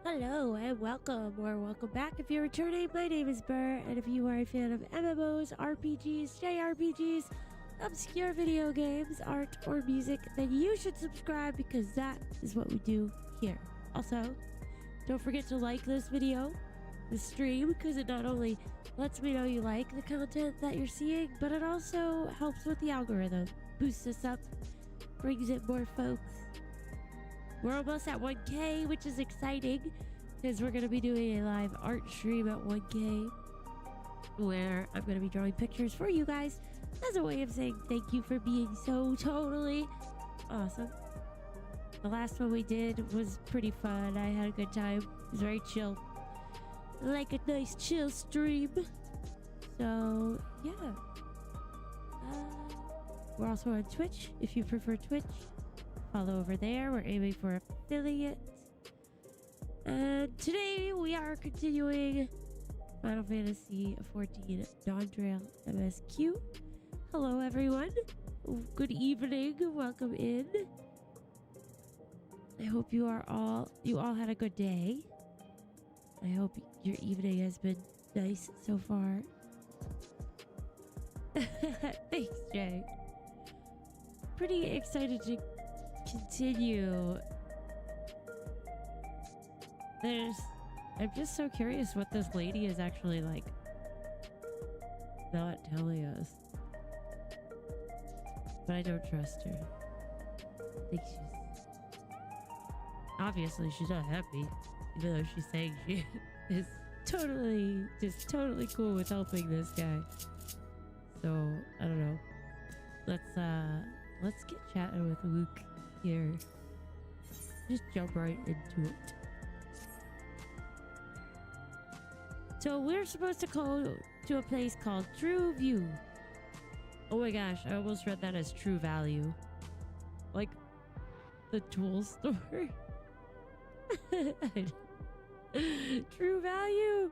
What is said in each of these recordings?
Hello and welcome, or welcome back if you're returning. My name is Burr, and if you are a fan of MMOs, RPGs, JRPGs, obscure video games, art, or music, then you should subscribe because that is what we do here. Also, don't forget to like this video, the stream, because it not only lets me know you like the content that you're seeing, but it also helps with the algorithm, boosts us up, brings in more folks. We're almost at 1K, which is exciting because we're going to be doing a live art stream at 1K where I'm going to be drawing pictures for you guys as a way of saying thank you for being so totally awesome. The last one we did was pretty fun. I had a good time. It was very chill. Like a nice chill stream. So, yeah. We're also on Twitch if you prefer Twitch. Follow over there. We're aiming for affiliate. And today we are continuing Final Fantasy XIV Dawntrail MSQ. Hello everyone. Good evening. Welcome in. I hope you all had a good day. I hope your evening has been nice so far. Thanks, Jay. Pretty excited to continue. I'm just so curious what this lady is actually like not telling us. But I don't trust her. I think obviously she's not happy, even though she's saying she is totally cool with helping this guy. So I don't know. Let's get chatting with Luke here. Just jump right into it. So we're supposed to go to a place called True View. Oh my gosh, I almost read that as True Value. Like the tool store. True Value.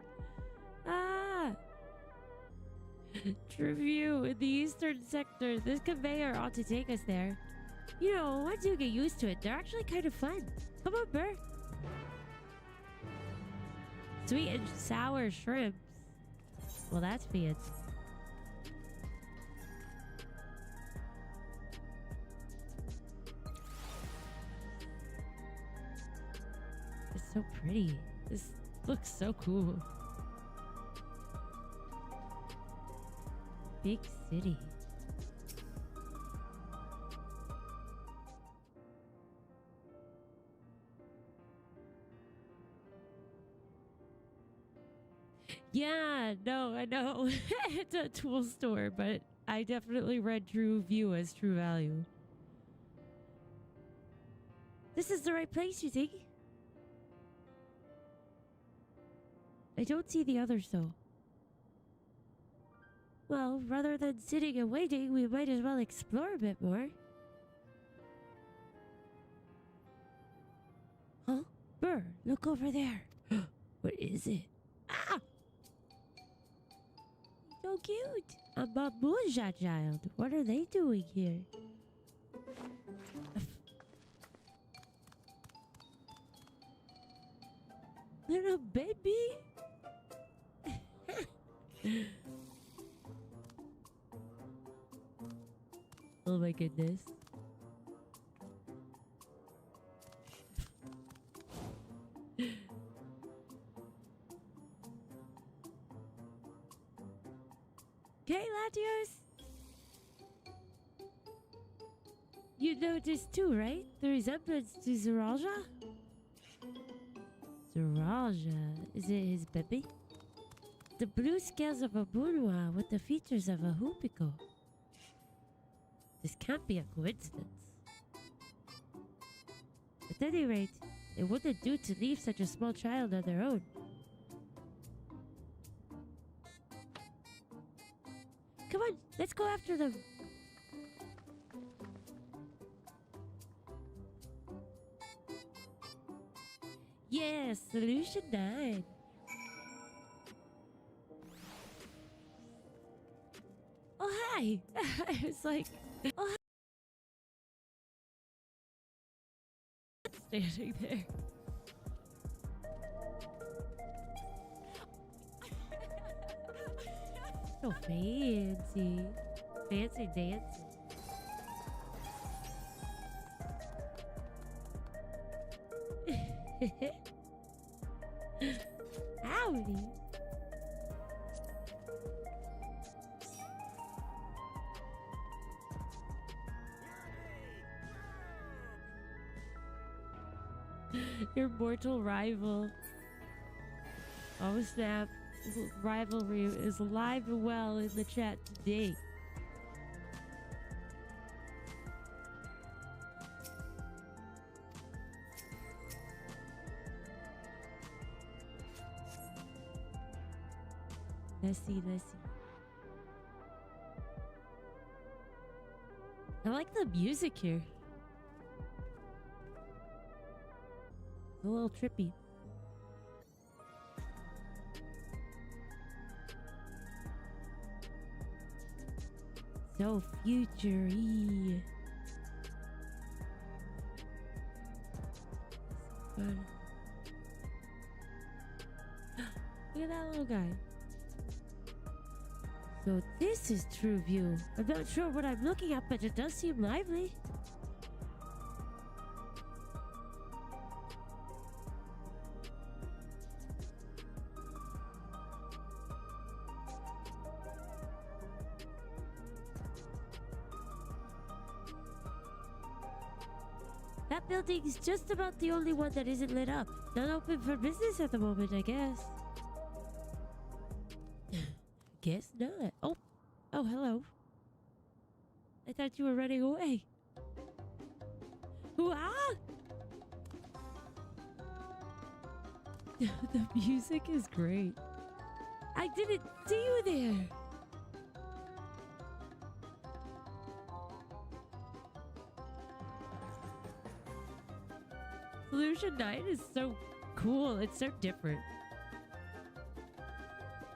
True View in the eastern sector. This conveyor ought to take us there. You know, once you get used to it, they're actually kind of fun. Come on, Burr. Sweet and sour shrimps. Well, that's fancy. It's so pretty. This looks so cool. Big city. Yeah, no, I know. It's a tool store, but I definitely read True View as True Value. This is the right place, you think? I don't see the others, though. Well, rather than sitting and waiting, we might as well explore a bit more. Huh? Burr, look over there. What is it? Ah! So cute. A babuja child. What are they doing here? Little baby? Oh my goodness. Okay, Latios. You noticed too, right? The resemblance to Zeralja? Zeralja? Is it his baby? The blue scales of a Bunwa with the features of a Hupiko. This can't be a coincidence. At any rate, it wouldn't do to leave such a small child on their own. Come on, let's go after them. Yes, solution 9. Oh, hi. I was like, oh, hi. Standing there. So fancy. Fancy dancing. Howdy. Your mortal rival. Oh snap. Rivalry is alive and well in the chat today. Let's see. I like the music here. It's a little trippy. So future-y. Fun. Look at that little guy. So this is true view. I'm not sure what I'm looking at, but it does seem lively. That building's just about the only one that isn't lit up. Not open for business at the moment, I guess. Guess not. Oh, hello. I thought you were running away. Ah! The music is great. I didn't see you there. Solution 9 is so cool. It's so different.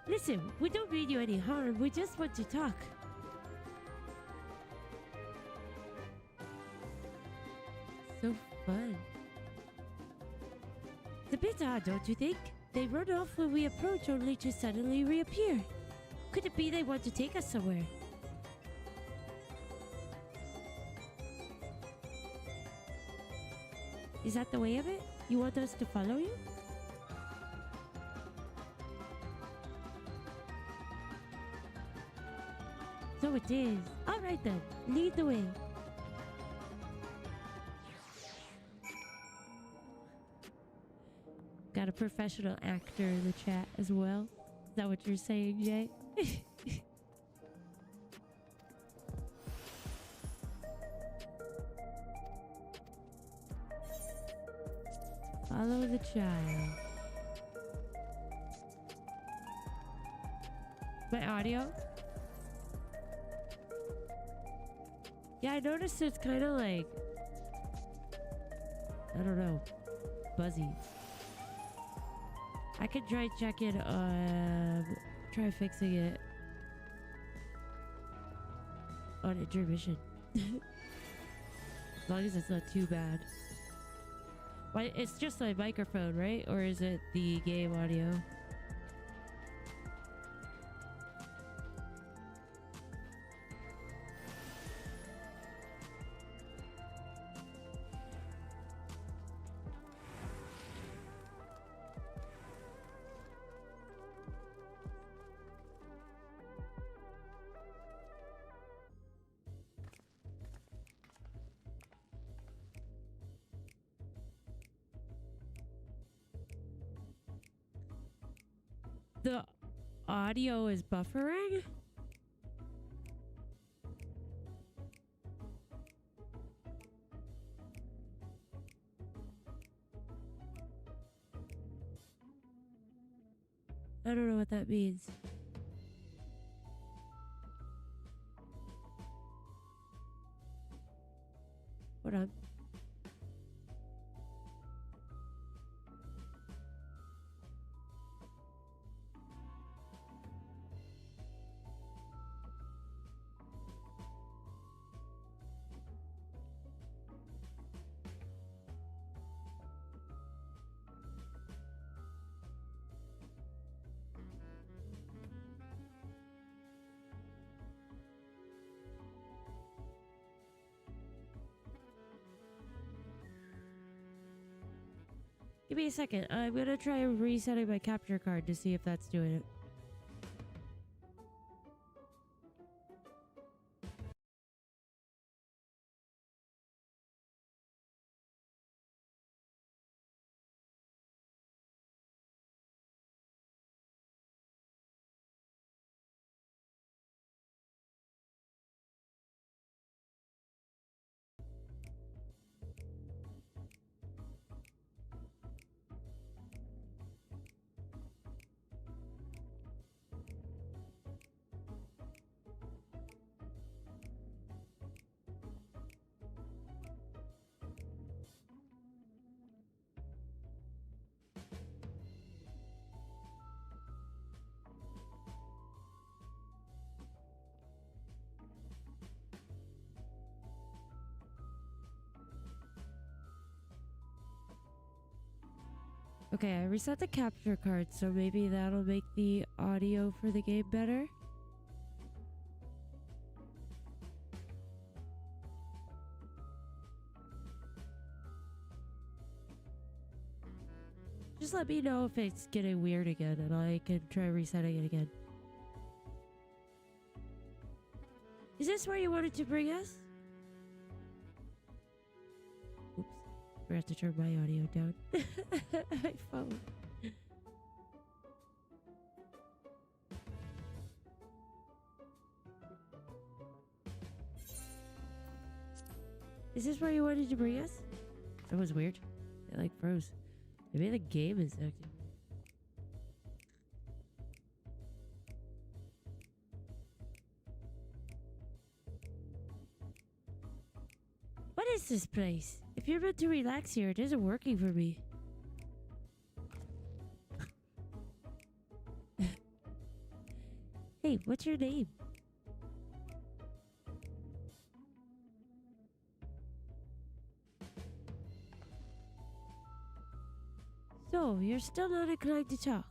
Listen, we don't mean you any harm. We just want to talk. So fun. It's a bit odd, don't you think? They run off when we approach only to suddenly reappear. Could it be they want to take us somewhere? Is that the way of it? You want us to follow you? So it is. Alright then, lead the way. Got a professional actor in the chat as well. Is that what you're saying, Jay? Follow the child. My audio? Yeah, I noticed it's kind of like, I don't know, buzzy. I could try checking, try fixing it on intermission. As long as it's not too bad. Why, it's just my microphone, right? Or is it the game audio? The audio is buffering? I don't know what that means. Hold on. Give me a second. I'm gonna try resetting my capture card to see if that's doing it. Okay, I reset the capture card, so maybe that'll make the audio for the game better. Just let me know if it's getting weird again, and I can try resetting it again. Is this where you wanted to bring us? Oops. I have to turn my audio down. My phone. Is this where you wanted to bring us? That was weird. It like froze. Maybe the game is acting. What is this place? If you're meant to relax here, it isn't working for me. Hey, what's your name? So, you're still not inclined to talk.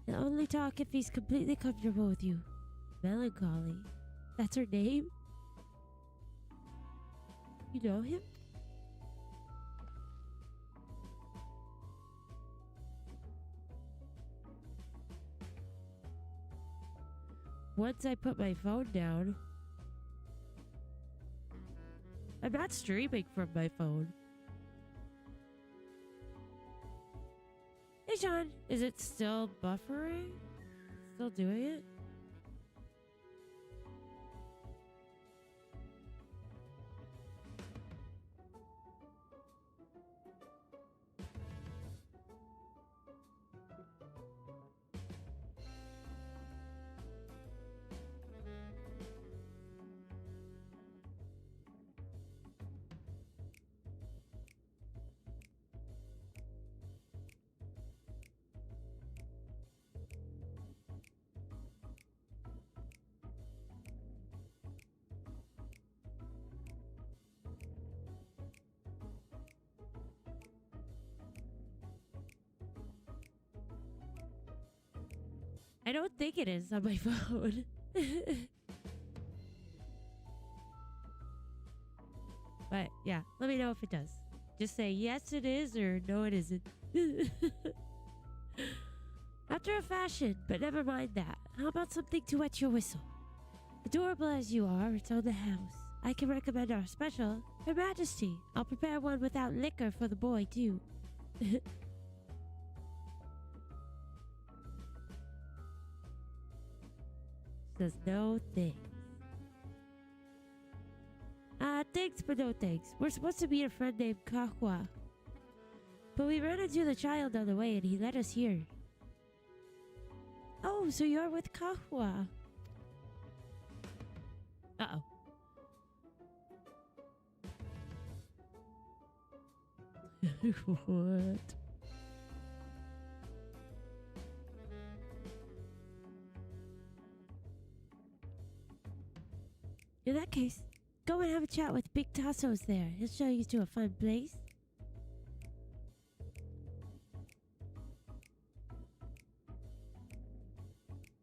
He'll only talk if he's completely comfortable with you. Melancholy. That's her name? You know him? Once I put my phone down. I'm not streaming from my phone. Hey Sean, is it still buffering? Still doing it? I don't think it is on my phone. But yeah, let me know if it does. Just say yes it is or no it isn't. After a fashion, but never mind that. How about something to wet your whistle? Adorable as you are, it's on the house. I can recommend our special, Her Majesty. I'll prepare one without liquor for the boy too. Says no thanks. Thanks, but no thanks. We're supposed to meet a friend named Kahwa. But we ran into the child on the way and he led us here. Oh, so you're with Kahwa. Uh-oh. What? In that case, go and have a chat with Big Tasso's there. He'll show you to a fun place.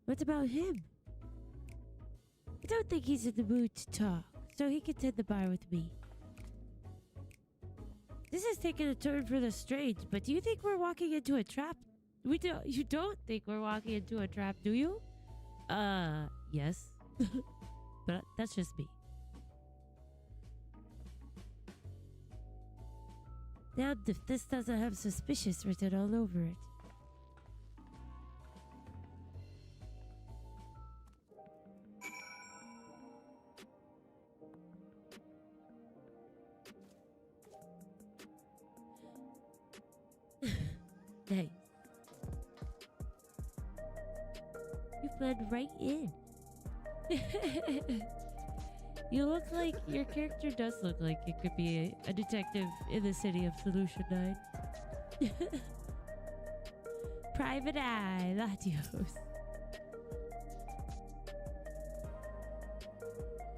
What about him? I don't think he's in the mood to talk, so he can tend the bar with me. This is taking a turn for the strange, but do you think we're walking into a trap? You don't think we're walking into a trap, do you? Yes. But that's just me. Damned if this doesn't have suspicious written all over it. Nice. You blend right in. You look like, your character does look like it could be a detective in the city of Solution 9. Private Eye, Latios.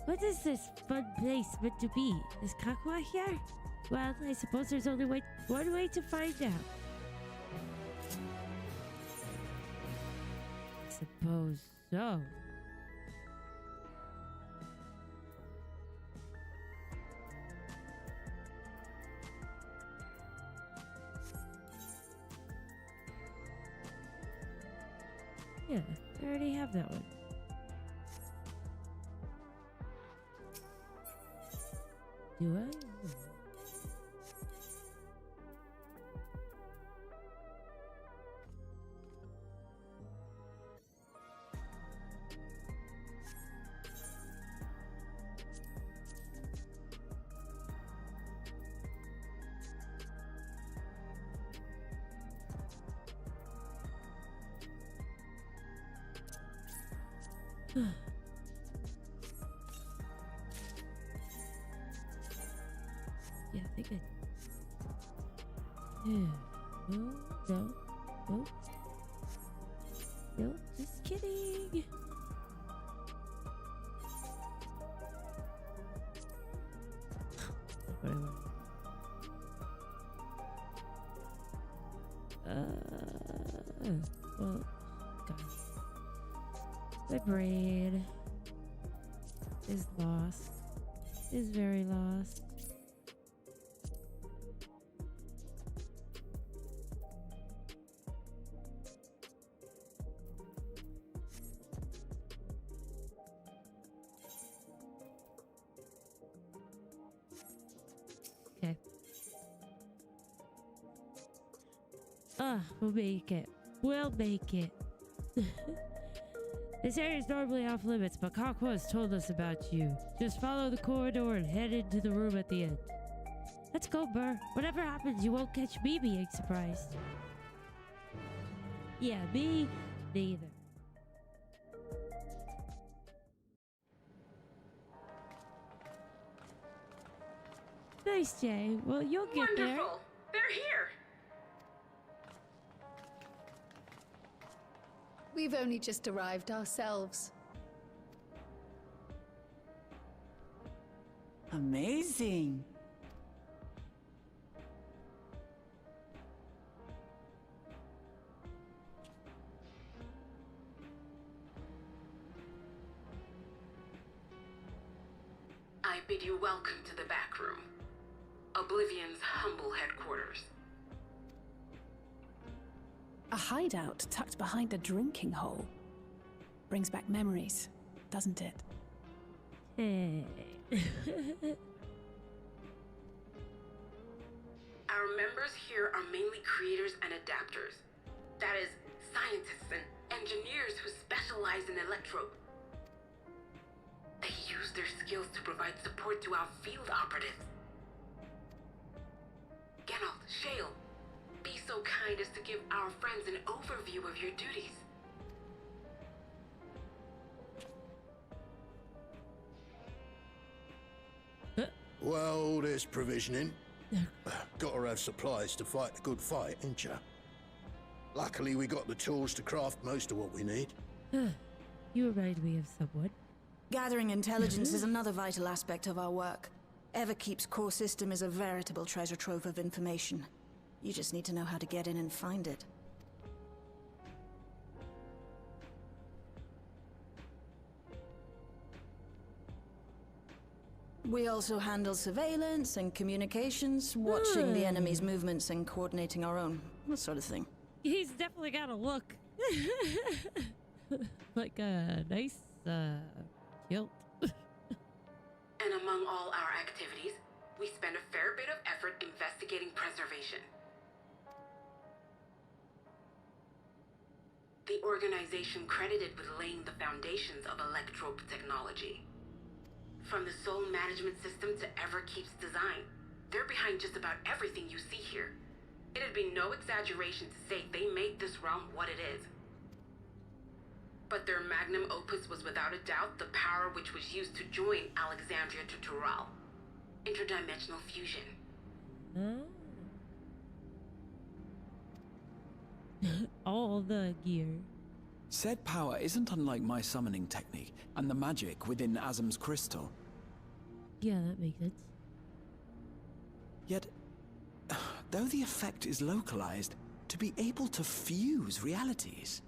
What is this fun place meant to be? Is Kakwa here? Well, I suppose there's only one way to find out. Suppose so. Yeah, I already have that one. Do I? Yeah, I think No, just kidding. Well, gosh. My brain is lost. Is very lost. Okay. We'll make it. We'll make it. This area is normally off limits, but Kakwa has told us about you. Just follow the corridor and head into the room at the end. Let's go, Burr. Whatever happens, you won't catch me being surprised. Yeah, me neither. Nice, Jay. Well, you'll get there. Wonderful. They're here. We've only just arrived ourselves. Amazing. I bid you welcome to the back room. Oblivion's humble headquarters. A hideout tucked behind a drinking hole. Brings back memories, doesn't it? Hey. Our members here are mainly creators and adapters. That is, scientists and engineers who specialize in electro. They use their skills to provide support to our field operatives. Geralt, Shale, be so kind as to give our friends an overview of your duties. Well, there's provisioning. Gotta have supplies to fight a good fight, ain't ya? Luckily, we got the tools to craft most of what we need. You remind me of someone. Gathering intelligence is another vital aspect of our work. Everkeep's core system is a veritable treasure trove of information. You just need to know how to get in and find it. We also handle surveillance and communications, watching the enemy's movements and coordinating our own. That sort of thing. He's definitely got a look. Like a nice kilt. And among all our activities, we spend a fair bit of effort investigating preservation. The organization credited with laying the foundations of electrope technology. From the soul management system to Everkeep's design, they're behind just about everything you see here. It'd be no exaggeration to say they made this realm what it is. But their magnum opus was without a doubt the power which was used to join Alexandria to Tural. Interdimensional fusion. All the gear. Said power isn't unlike my summoning technique and the magic within Azam's crystal. Yeah, that makes sense. Yet, though the effect is localized, to be able to fuse realities.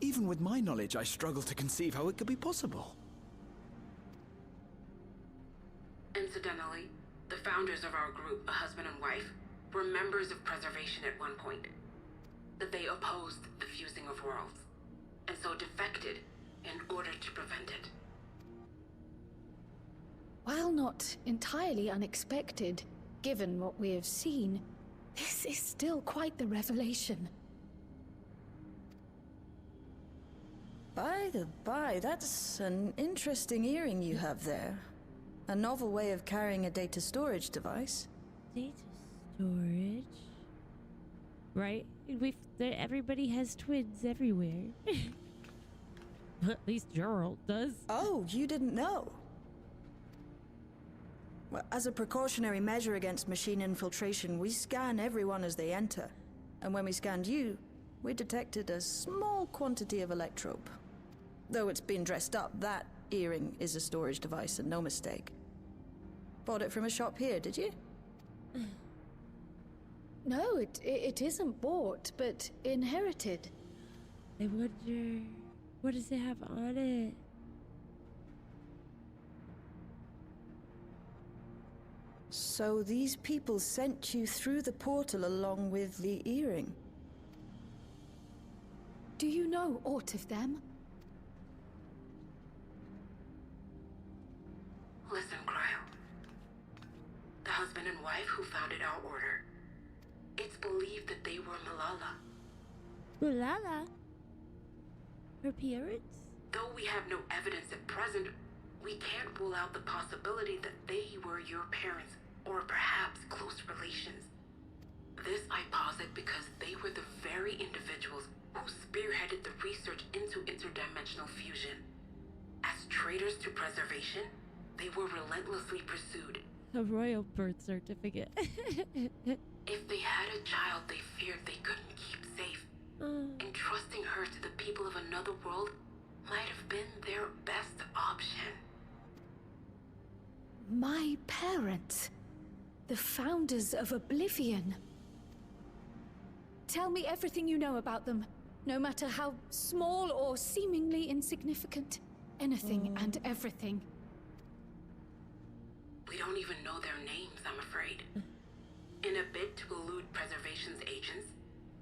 Even with my knowledge, I struggle to conceive how it could be possible. Incidentally, the founders of our group, a husband and wife, were members of preservation at one point. That they opposed the fusing of worlds, and so defected in order to prevent it. While not entirely unexpected, given what we have seen, this is still quite the revelation. By the by, that's an interesting earring you have there. A novel way of carrying a data storage device. Data storage. Right? Everybody has twins everywhere. At least Gerald does. Oh, you didn't know? Well, as a precautionary measure against machine infiltration, we scan everyone as they enter. And when we scanned you, we detected a small quantity of electrope. Though it's been dressed up, that earring is a storage device and no mistake. Bought it from a shop here, did you? No, it isn't bought, but inherited. I wonder, what does it have on it? So these people sent you through the portal along with the earring? Do you know aught of them? Listen, Cryo. The husband and wife who founded our order. It's believed that they were Malala. Malala? Her parents? Though we have no evidence at present, we can't rule out the possibility that they were your parents, or perhaps close relations. This I posit because they were the very individuals who spearheaded the research into interdimensional fusion. As traitors to preservation, they were relentlessly pursued. A royal birth certificate. If they had a child they feared they couldn't keep safe, entrusting her to the people of another world might have been their best option. My parents. The founders of Oblivion. Tell me everything you know about them, no matter how small or seemingly insignificant. Anything and everything. We don't even know their names, I'm afraid. In a bid to elude preservation's agents,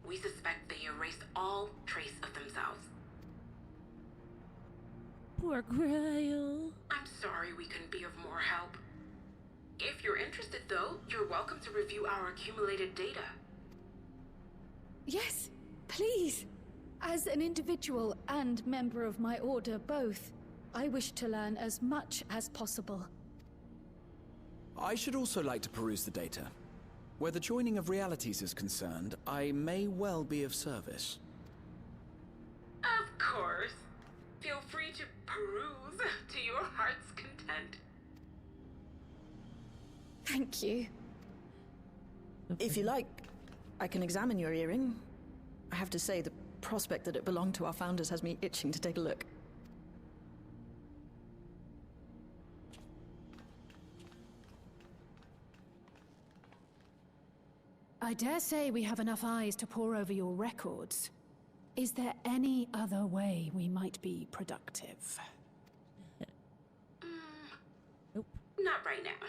we suspect they erased all trace of themselves. Poor Grail. I'm sorry we couldn't be of more help. If you're interested, though, you're welcome to review our accumulated data. Yes, please. As an individual and member of my order both, I wish to learn as much as possible. I should also like to peruse the data. Where the joining of realities is concerned, I may well be of service. Of course. Feel free to peruse to your heart's content. Thank you. If you like, I can examine your earring. I have to say, the prospect that it belonged to our founders has me itching to take a look. I dare say we have enough eyes to pore over your records. Is there any other way we might be productive? Nope. Not right now.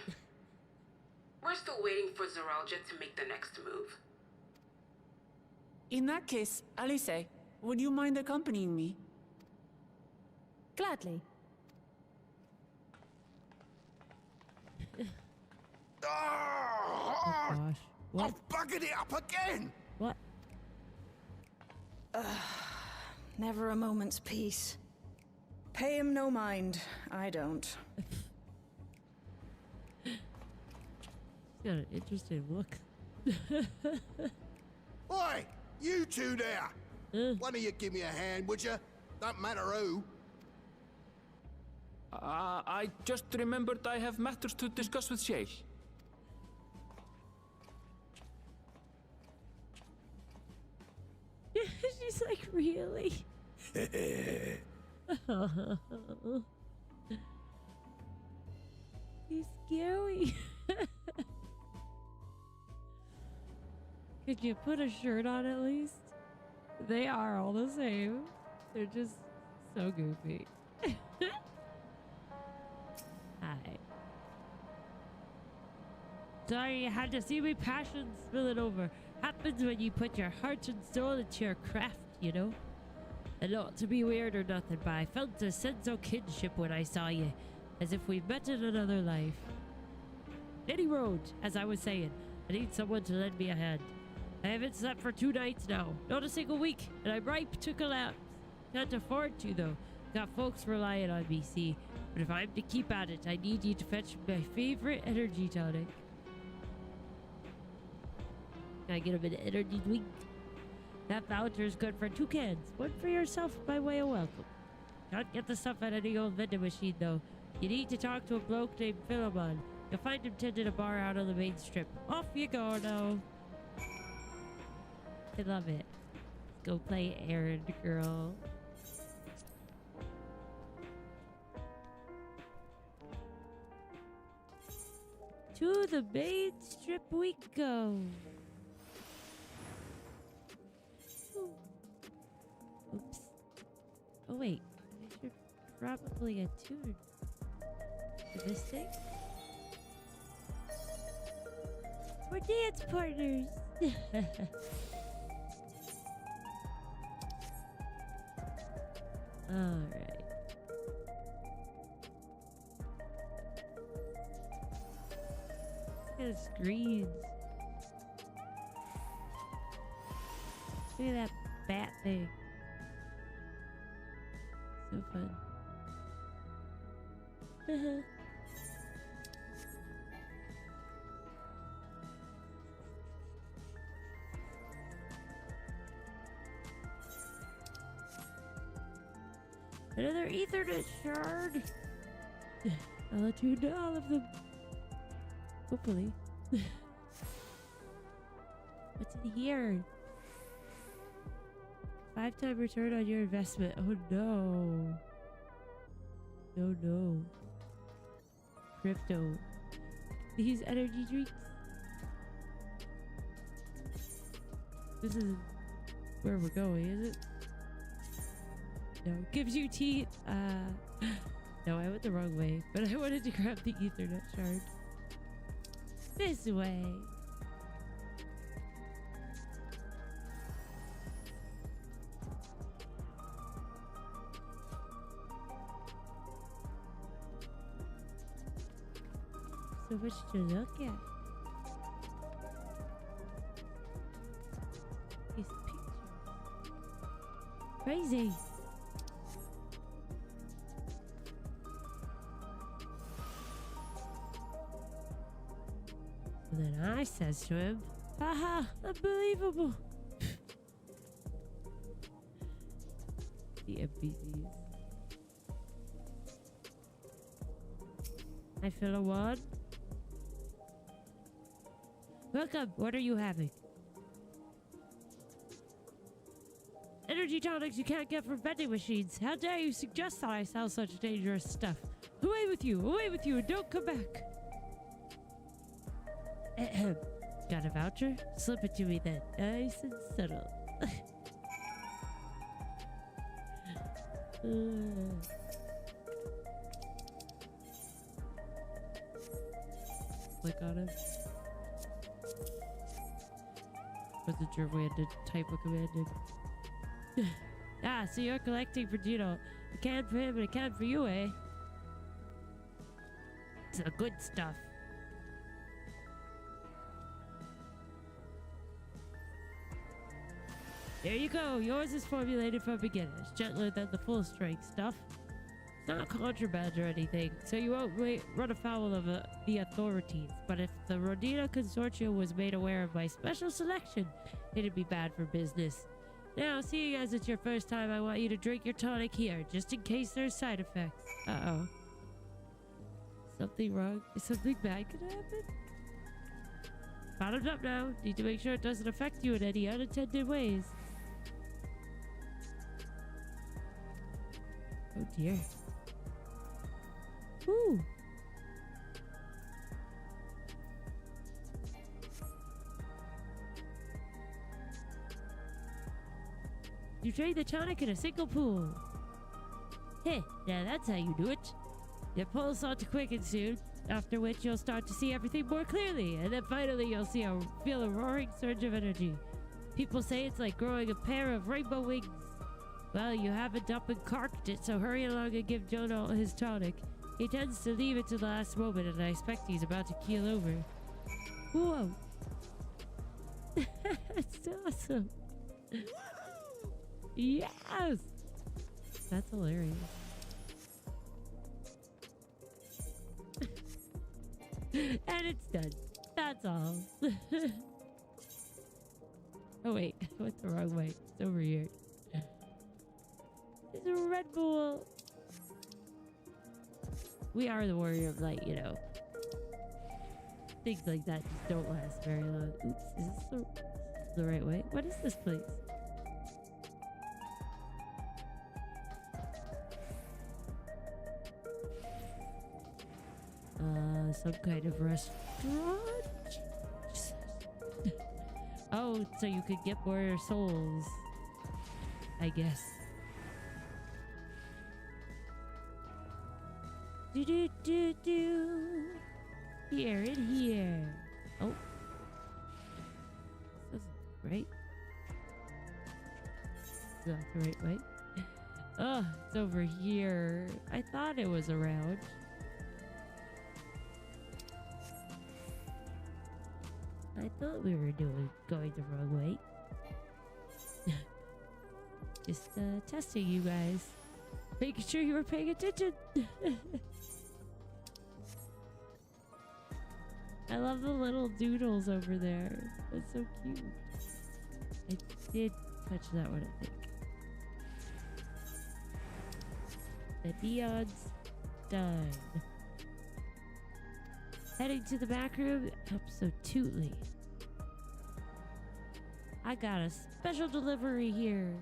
We're still waiting for Zoralja to make the next move. In that case, Alice, would you mind accompanying me? Gladly. Oh, Gosh. What? I've buggered it up again! What? Never a moment's peace. Pay him no mind. I don't. He's got an interesting look. Oi! You two there! One of you give me a hand, would you? Don't matter who. I just remembered I have matters to discuss with Shay. She's like, really? He's scary. Could you put a shirt on at least? They are all the same. They're just so goofy. Hi. Sorry you had to see me passion spilling over. Happens when you put your heart and soul into your craft, you know? And not to be weird or nothing, but I felt a sense of kinship when I saw you, as if we met in another life. Any road, as I was saying, I need someone to lend me a hand. I haven't slept for 2 nights now, not a single week, and I'm ripe to collapse. Can't afford to, though. Got folks relying on me, see? But if I'm to keep at it, I need you to fetch my favorite energy tonic. Can I get him an energy drink? That voucher's good for 2 cans. One for yourself by way of welcome. Can't get the stuff at any old vending machine, though. You need to talk to a bloke named Philemon. You'll find him tending a bar out on the main strip. Off you go now. I love it. Let's go play errand girl. To the main strip we go. Oops. Oh wait, I should probably attune to this thing. We're dance partners. Alright. Look at the screens. Look at that bat thing. So fun. Another Ethernet shard. I'll attune to all of them. Hopefully. What's in here? 5-time return on your investment. Oh no. No, no. Crypto. These energy drinks. This is where we're going, is it? No, gives you teeth. No, I went the wrong way, but I wanted to grab the Ethernet shard. This way. So much to look at. These pictures. Crazy. And then I says to him, haha, unbelievable. The NPCs. I feel a one. Welcome, what are you having? Energy tonics you can't get from vending machines. How dare you suggest that I sell such dangerous stuff? Away with you, and don't come back. Got a voucher? Slip it to me then. Nice and subtle. click on him. Wasn't sure if we had to type a command in. Ah, so you're collecting for Gino. A can for him and a can for you, eh? It's the good stuff. There you go. Yours is formulated for beginners. Gentler than the full-strength stuff. It's not contraband or anything, so you won't run afoul of the authorities. But if the Rodina Consortium was made aware of my special selection, it'd be bad for business. Now, seeing as it's your first time, I want you to drink your tonic here, just in case there's side effects. Uh-oh. Something wrong? Is something bad gonna happen? Bottoms up now. Need to make sure it doesn't affect you in any unintended ways. Oh dear. Woo! You trade the tonic in a single pull. Hey, now that's how you do it. Your pulse ought to quicken soon, after which you'll start to see everything more clearly, and then finally you'll feel a roaring surge of energy. People say it's like growing a pair of rainbow wings. Well, you haven't up and carked it, so hurry along and give Jonah his tonic. He tends to leave it to the last moment, and I expect he's about to keel over. Whoa! That's awesome! Yes! That's hilarious. And it's done. That's all. Oh wait, I went the wrong way. It's over here. It's a Red Bull. We are the Warrior of Light, you know. Things like that just don't last very long. Oops, is this the right way? What is this place? Some kind of restaurant? Oh, so you could get more souls, I guess. Do. Here and here. Oh. This isn't right. It's not the right way. Oh, it's over here. I thought it was around. I thought we were going the wrong way. Just testing you guys. Making sure you were paying attention. I love the little doodles over there. That's so cute. I did touch that one, I think. The neon's done. Heading to the back room, absolutely. I got a special delivery here.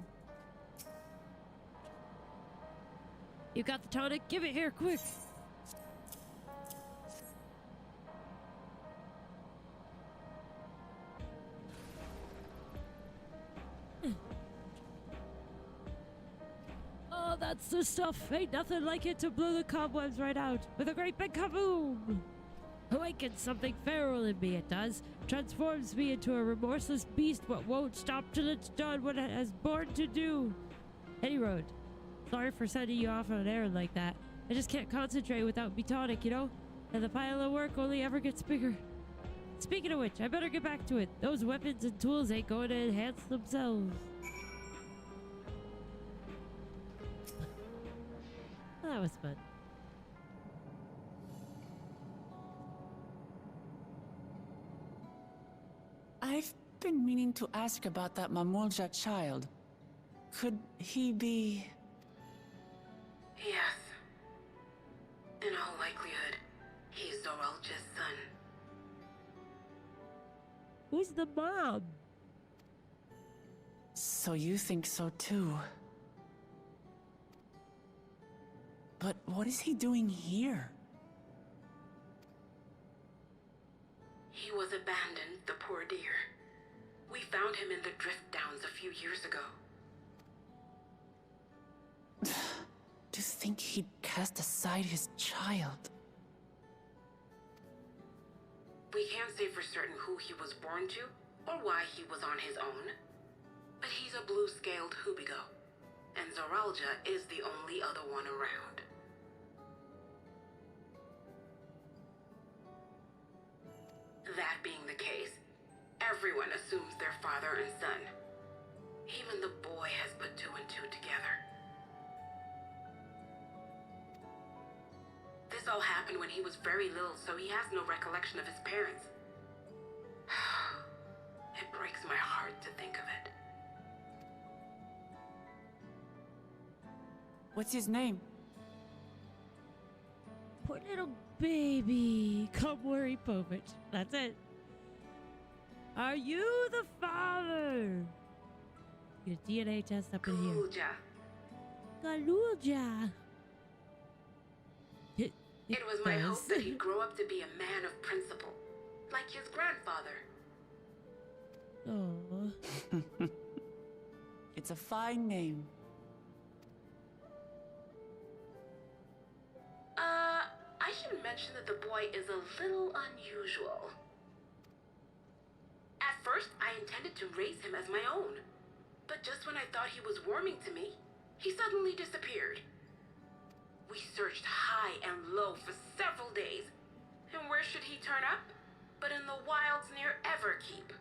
You got the tonic? Give it here, quick! Oh, that's the stuff. Ain't nothing like it to blow the cobwebs right out with a great big kaboom! Awakens something feral in me, it does. Transforms me into a remorseless beast, but won't stop till it's done what it has born to do. Any road. Sorry for sending you off on an errand like that. I just can't concentrate without me tonic, you know? And the pile of work only ever gets bigger. Speaking of which, I better get back to it. Those weapons and tools ain't going to enhance themselves. That was fun. I've been meaning to ask about that Mamulja child. Could he be... Yes. In all likelihood, he's Zoralja's son. Who's the mom? So you think so too? But what is he doing here? He was abandoned, the poor dear. We found him in the drift downs a few years ago. To think he'd cast aside his child. We can't say for certain who he was born to or why he was on his own, but he's a blue-scaled Hubigo, and Zoralja is the only other one around. That being the case, everyone assumes they're father and son. Even the boy has put two and two together. This all happened when he was very little, so he has no recollection of his parents. It breaks my heart to think of it. What's his name? Poor little baby. Komori Povich. That's it. Are you the father? Get a DNA test up in here. Galulja. It was my hope that he'd grow up to be a man of principle, like his grandfather. Oh. It's a fine name. I should mention that the boy is a little unusual. At first, I intended to raise him as my own, but just when I thought he was warming to me, he suddenly disappeared. We searched high and low for several days, and where should he turn up but in the wilds near Everkeep?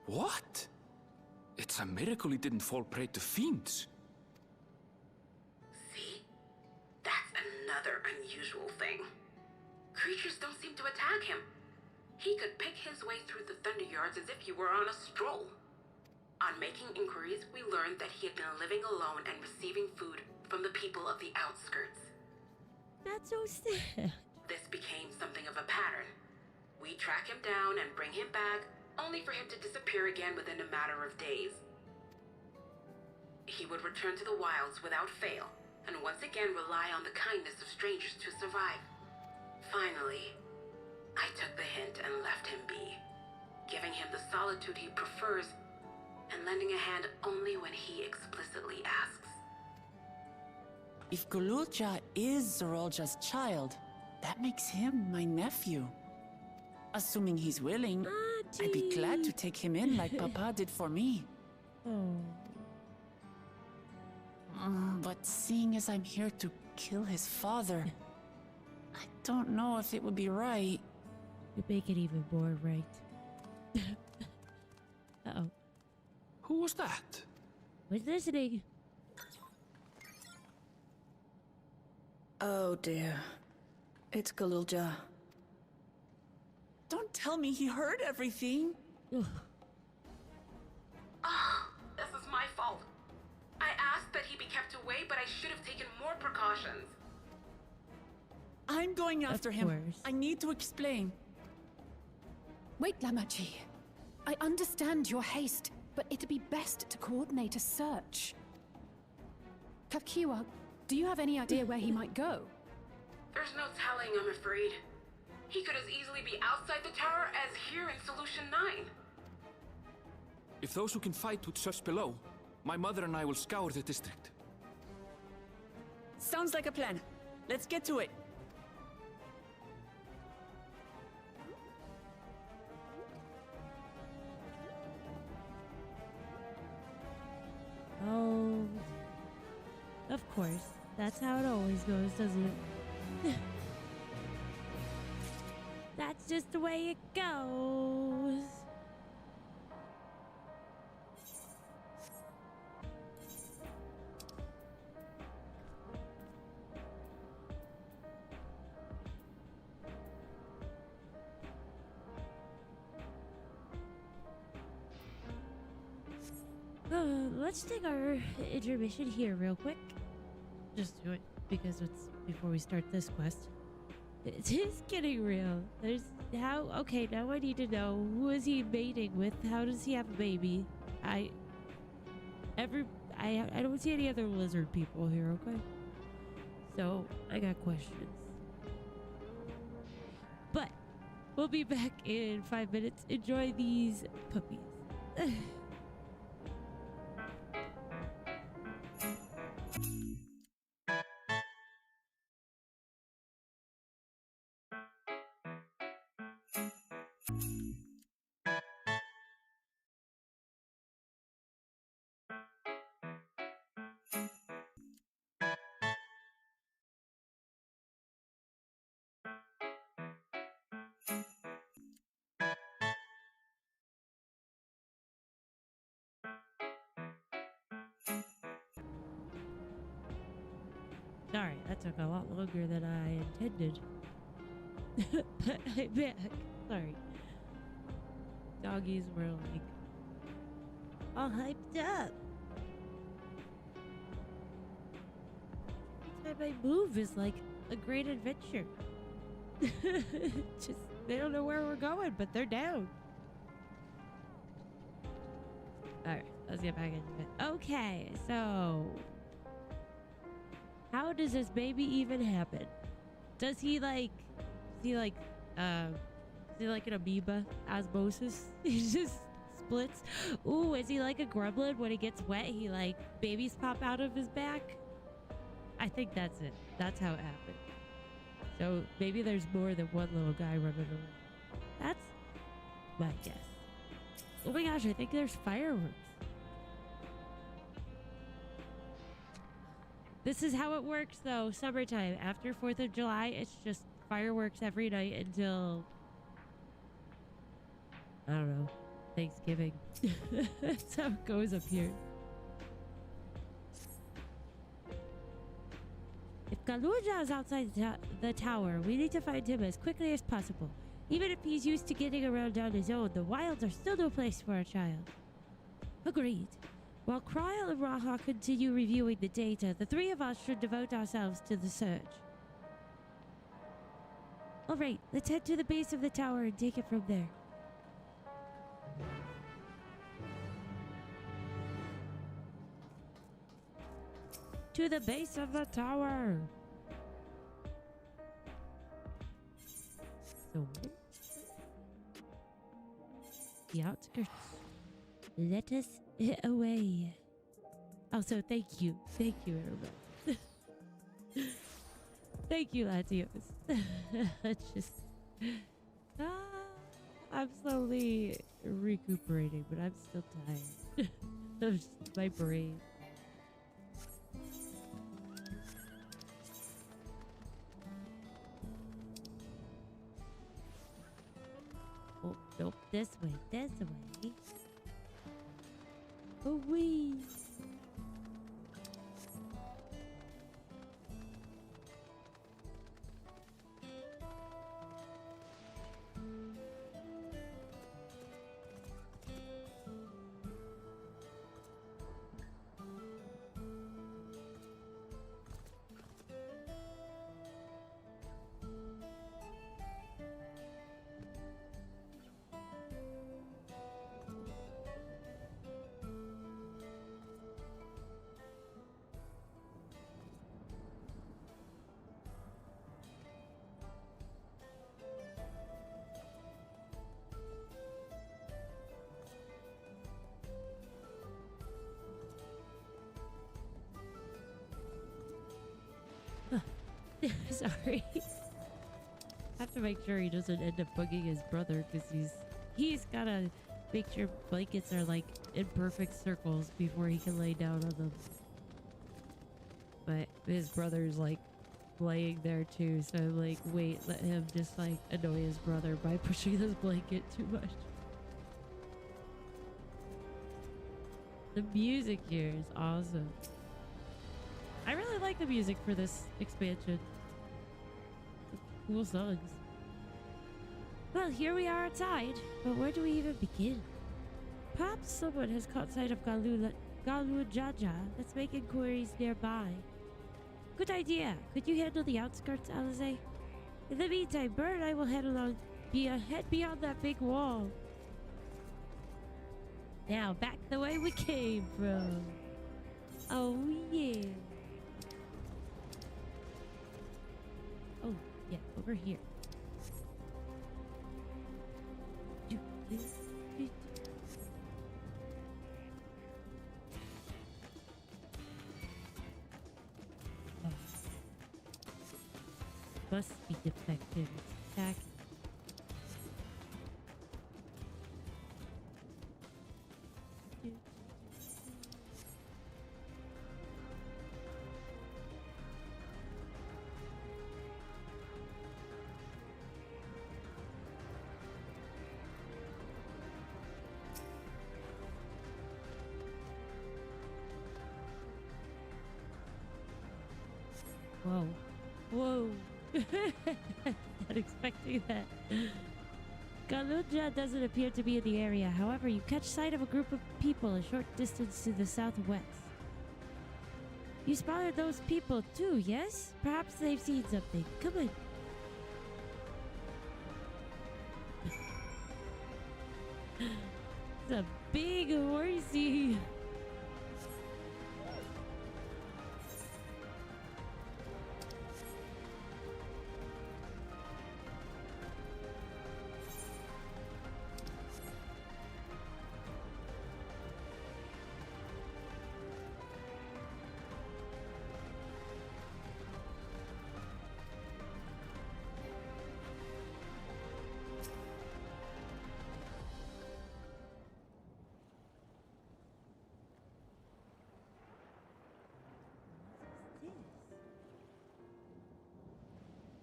What? It's a miracle he didn't fall prey to fiends. See? That's another unusual thing. Creatures don't seem to attack him. He could pick his way through the Thunder Yards as if he were on a stroll. On making inquiries, we learned that he had been living alone and receiving food from the people of the outskirts. That's so sad. This became something of a pattern. We track him down and bring him back, only for him to disappear again within a matter of days. He would return to the wilds without fail, and once again rely on the kindness of strangers to survive. Finally, I took the hint and left him be, giving him the solitude he prefers and lending a hand only when he explicitly asks. If Galulja is Zoralja's child, that makes him my nephew. Assuming he's willing, I'd be glad to take him in like Papa did for me. Oh. But seeing as I'm here to kill his father, I don't know if it would be right. You make it even more right. Uh-oh. Who was that? Who's listening? Oh dear. It's Galulja. Don't tell me he heard everything. Ugh. This is my fault. I asked that he be kept away, but I should have taken more precautions. I'm going after him. course. I need to explain. Wait, Lamachi. I understand your haste, but it'd be best to coordinate a search. Kakiwa, do you have any idea where he might go? There's no telling, I'm afraid. He could as easily be outside the tower as here in Solution 9. If those who can fight would search below, my mother and I will scour the district. Sounds like a plan. Let's get to it. Oh. Of course. That's how it always goes, doesn't it? That's just the way it goes. Let's take our intermission here real quick. Just do it because it's before we start this quest. It is getting real. There's how okay, now I need to know who is he mating with? How does he have a baby? I don't see any other lizard people here, okay? So I got questions. But we'll be back in 5 minutes. Enjoy these puppies. Sorry, that took a lot longer than I intended. But I'm back. Sorry. Doggies were like all hyped up. Every time I move is like a great adventure. Just they don't know where we're going, but they're down. Alright, let's get back into it. Okay, so how does this baby even happen? Does he like an amoeba? Osmosis? He just splits? Ooh, is he like a gremlin? When he gets wet, he like babies pop out of his back? I think that's it. That's how it happened. So maybe there's more than one little guy running around. That's my guess. Oh my gosh, I think there's fireworks. This is how it works though, summertime. After 4th of July, it's just fireworks every night until, I don't know, Thanksgiving. That's how it goes up here. If Galuja is outside the tower, we need to find him as quickly as possible. Even if he's used to getting around on his own, the wilds are still no place for a child. Agreed. While Kryl and Raha continue reviewing the data, the three of us should devote ourselves to the search. Alright, let's head to the base of the tower and take it from there. To the base of the tower! So, the outskirts. Let us away. Also, thank you. Thank you, everybody. Thank you, Latios. It's just... I'm slowly recuperating, but I'm still tired. Of just my brain. Oh, nope. This way. This way. Oh, wee. Sorry. I have to make sure he doesn't end up bugging his brother because he's gotta make sure blankets are like in perfect circles before he can lay down on them. But his brother's like laying there too, so I'm like, wait, let him just like annoy his brother by pushing this blanket too much. The music here is awesome. I really like the music for this expansion. Cool songs. Well, here we are outside, but where do we even begin? Perhaps someone has caught sight of Galujaja. Let's make inquiries nearby. Good idea. Could you handle the outskirts, Alize? In the meantime, Burr and I will head beyond that big wall. Now, back the way we came from. Oh, yeah. Oh, yeah, over here. Oh. Must be defective. It's attacking. Whoa. Whoa. Not expecting that. Galunja doesn't appear to be in the area. However, you catch sight of a group of people a short distance to the southwest. You spotted those people too, yes? Perhaps they've seen something. Come on. It's a big horsey.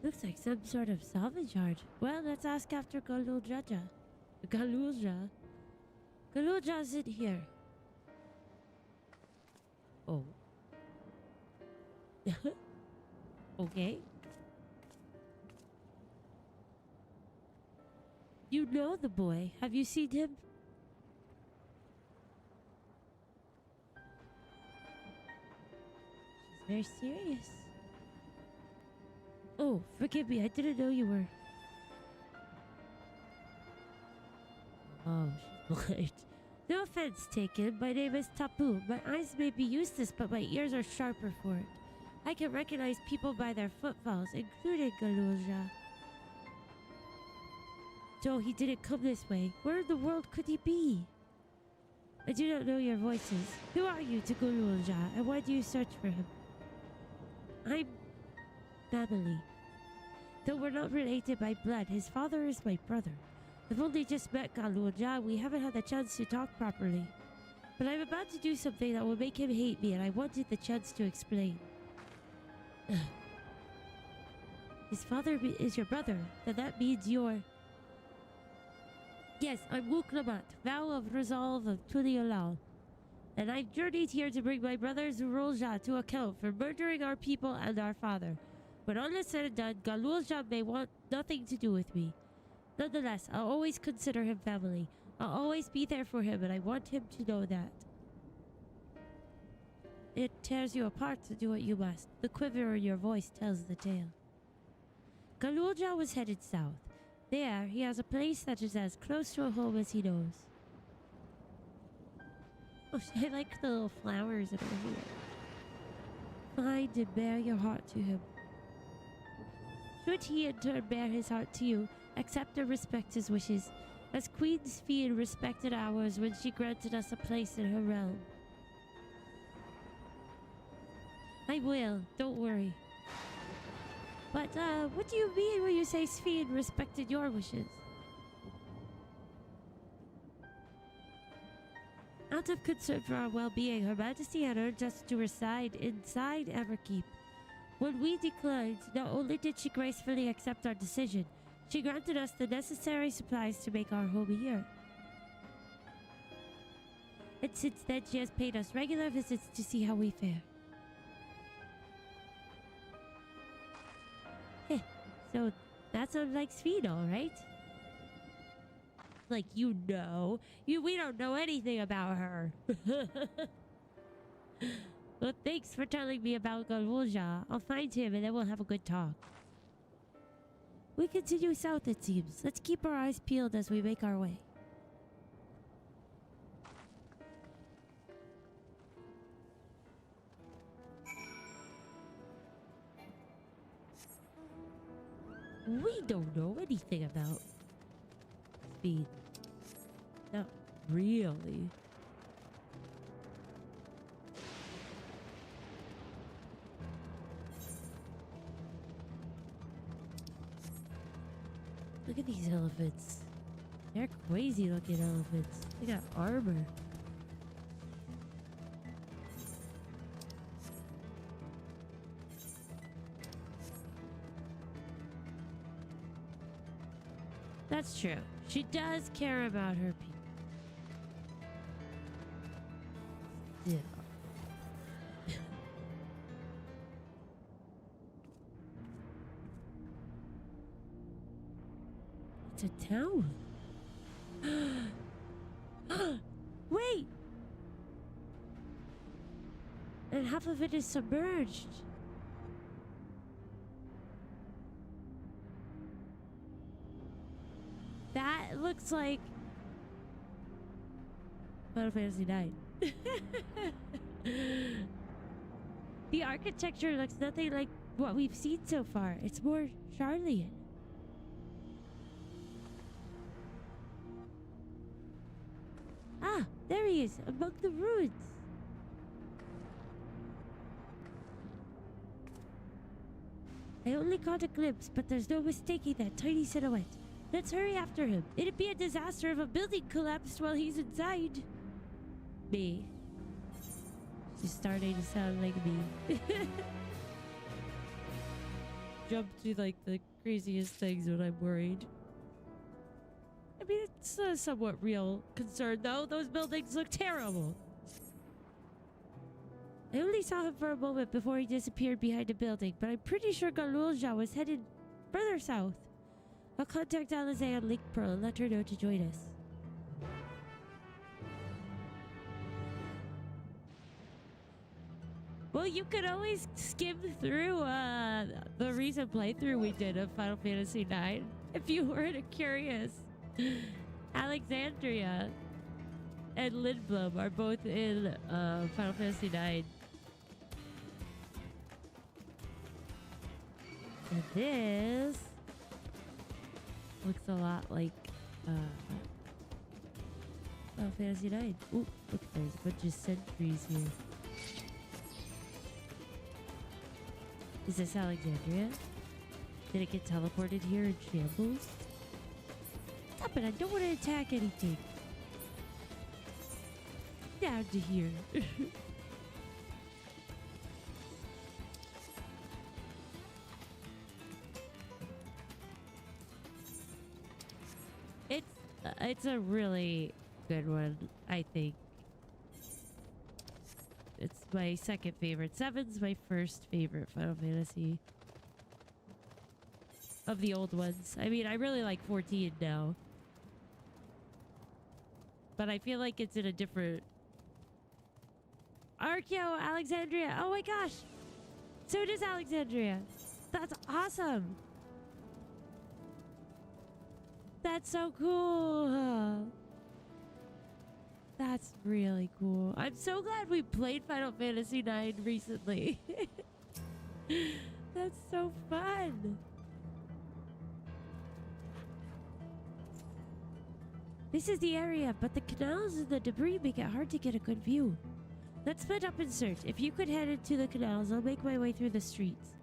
Looks like some sort of salvage yard. Well, let's ask after Galulja. Galulja? Galulja's in here. Oh. Okay. You know the boy. Have you seen him? She's very serious. Oh, forgive me. I didn't know you were. Oh, she's blind. No offense taken. My name is Tapu. My eyes may be useless, but my ears are sharper for it. I can recognize people by their footfalls, including Galulja. So he didn't come this way. Where in the world could he be? I do not know your voices. Who are you to Galulja, and why do you search for him? I'm family. Though we're not related by blood, his father is my brother. I've only just met Galulja. We haven't had the chance to talk properly. But I'm about to do something that will make him hate me, and I wanted the chance to explain. His father is your brother, then that means you're... Yes, I'm Wuklamat, vow of resolve of Tuliolal. And I've journeyed here to bring my brother Zurulja to account for murdering our people and our father. When all is said and done, Galulja may want nothing to do with me. Nonetheless, I'll always consider him family. I'll always be there for him, and I want him to know that. It tears you apart to do what you must. The quiver in your voice tells the tale. Galulja was headed south. There, he has a place that is as close to a home as he knows. Oh, I like the little flowers over here. Find and bear your heart to him. Should he in turn bear his heart to you, accept and respect his wishes, as Queen Sphene respected ours when she granted us a place in her realm. I will, don't worry. But, what do you mean when you say Sphene respected your wishes? Out of concern for our well-being, Her Majesty had urged us to reside inside Everkeep. When we declined, not only did she gracefully accept our decision, she granted us the necessary supplies to make our home here. And since then, she has paid us regular visits to see how we fare. Heh, so that sounds like Sphene, all right? Like, you know. We don't know anything about her. Well, thanks for telling me about Galulja. I'll find him and then we'll have a good talk. We continue south, it seems. Let's keep our eyes peeled as we make our way. We don't know anything about Sphene. Not really. Look at these elephants. They're crazy looking elephants. They got armor. That's true. She does care about her people. Yeah. It's a town. Wait! And half of it is submerged. That looks like Final Fantasy IX. The architecture looks nothing like what we've seen so far. It's more Charlian. Ah, there he is, among the ruins. I only caught a glimpse, but there's no mistaking that tiny silhouette. Let's hurry after him. It'd be a disaster if a building collapsed while he's inside. Me. She's starting to sound like me. Jump to like the craziest things when I'm worried. I mean, it's a somewhat real concern though. Those buildings look terrible. I only saw him for a moment before he disappeared behind a building, but I'm pretty sure Galulja was headed further south. I'll contact Alizé on Lake Pearl and let her know to join us. Well, you could always skim through the recent playthrough we did of Final Fantasy IX if you weren't curious. Alexandria and Lindblom are both in Final Fantasy IX. And this looks a lot like Final Fantasy IX. Ooh, look, there's a bunch of sentries here. Is this Alexandria? Did it get teleported here in shambles? Stop it, I don't want to attack anything. Down to here. It's a really good one, I think. It's my second favorite. 7's my first favorite Final Fantasy. Of the old ones. I mean, I really like 14 now. But I feel like it's in a different... Archeo, Alexandria. Oh my gosh. So it is Alexandria. That's awesome. That's so cool. That's really cool. I'm so glad we played Final Fantasy IX recently. That's so fun. This is the area, but the canals and the debris make it hard to get a good view. Let's split up and search. If you could head into the canals, I'll make my way through the streets.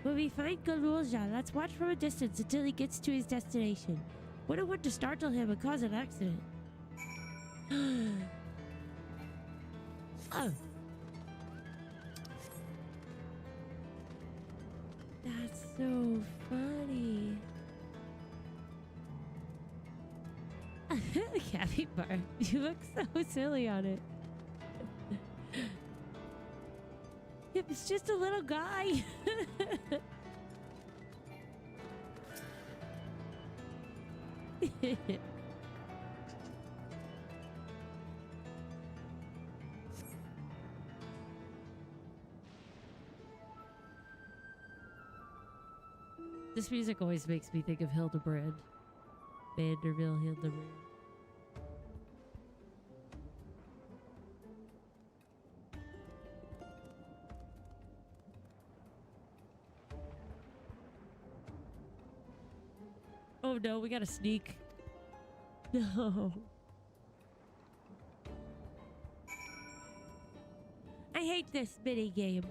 When we find Galulja, let's watch from a distance until he gets to his destination. Wouldn't want to startle him and cause an accident. Oh. That's so funny. Capybara, you look so silly on it. Yep, it's just a little guy. This music always makes me think of Hildebrand. Vanderbilt Hildebrand. Oh no, we gotta sneak. No. I hate this mini game.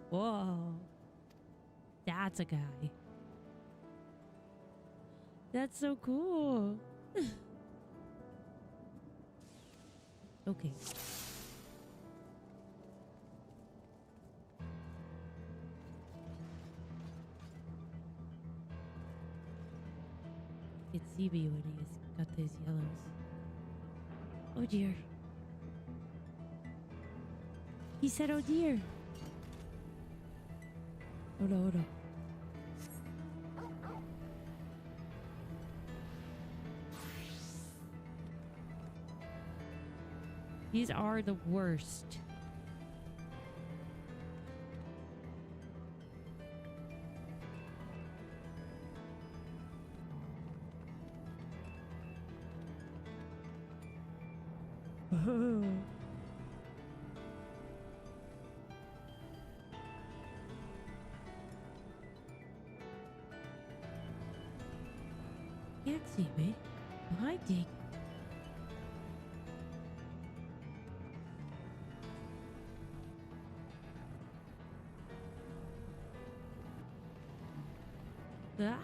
Whoa. That's a guy. That's so cool. Okay. You can see me when he's got those yellows. Oh dear. He said, oh dear. Oh no, oh no. These are the worst. Oh. Can't see me. Hiding. Ah.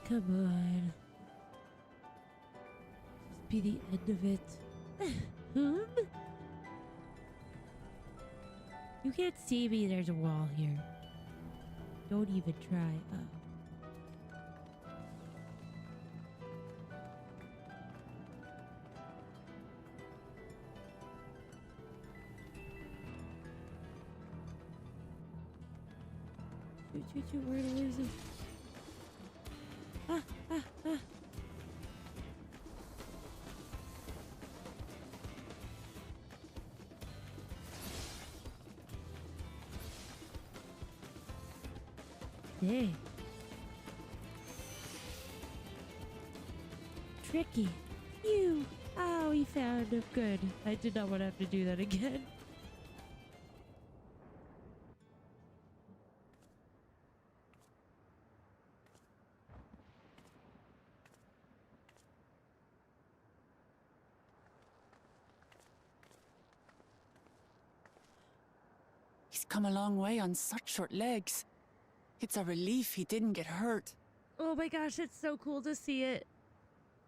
Come on. Just be the end of it. You can't see me. There's a wall here. Don't even try. Oh. Shoot, we're gonna lose him. Ah. Dang. Tricky. You. Oh, he found him. Good. I did not want to have to do that again. He's come a long way on such short legs. It's a relief he didn't get hurt. Oh my gosh, it's so cool to see it.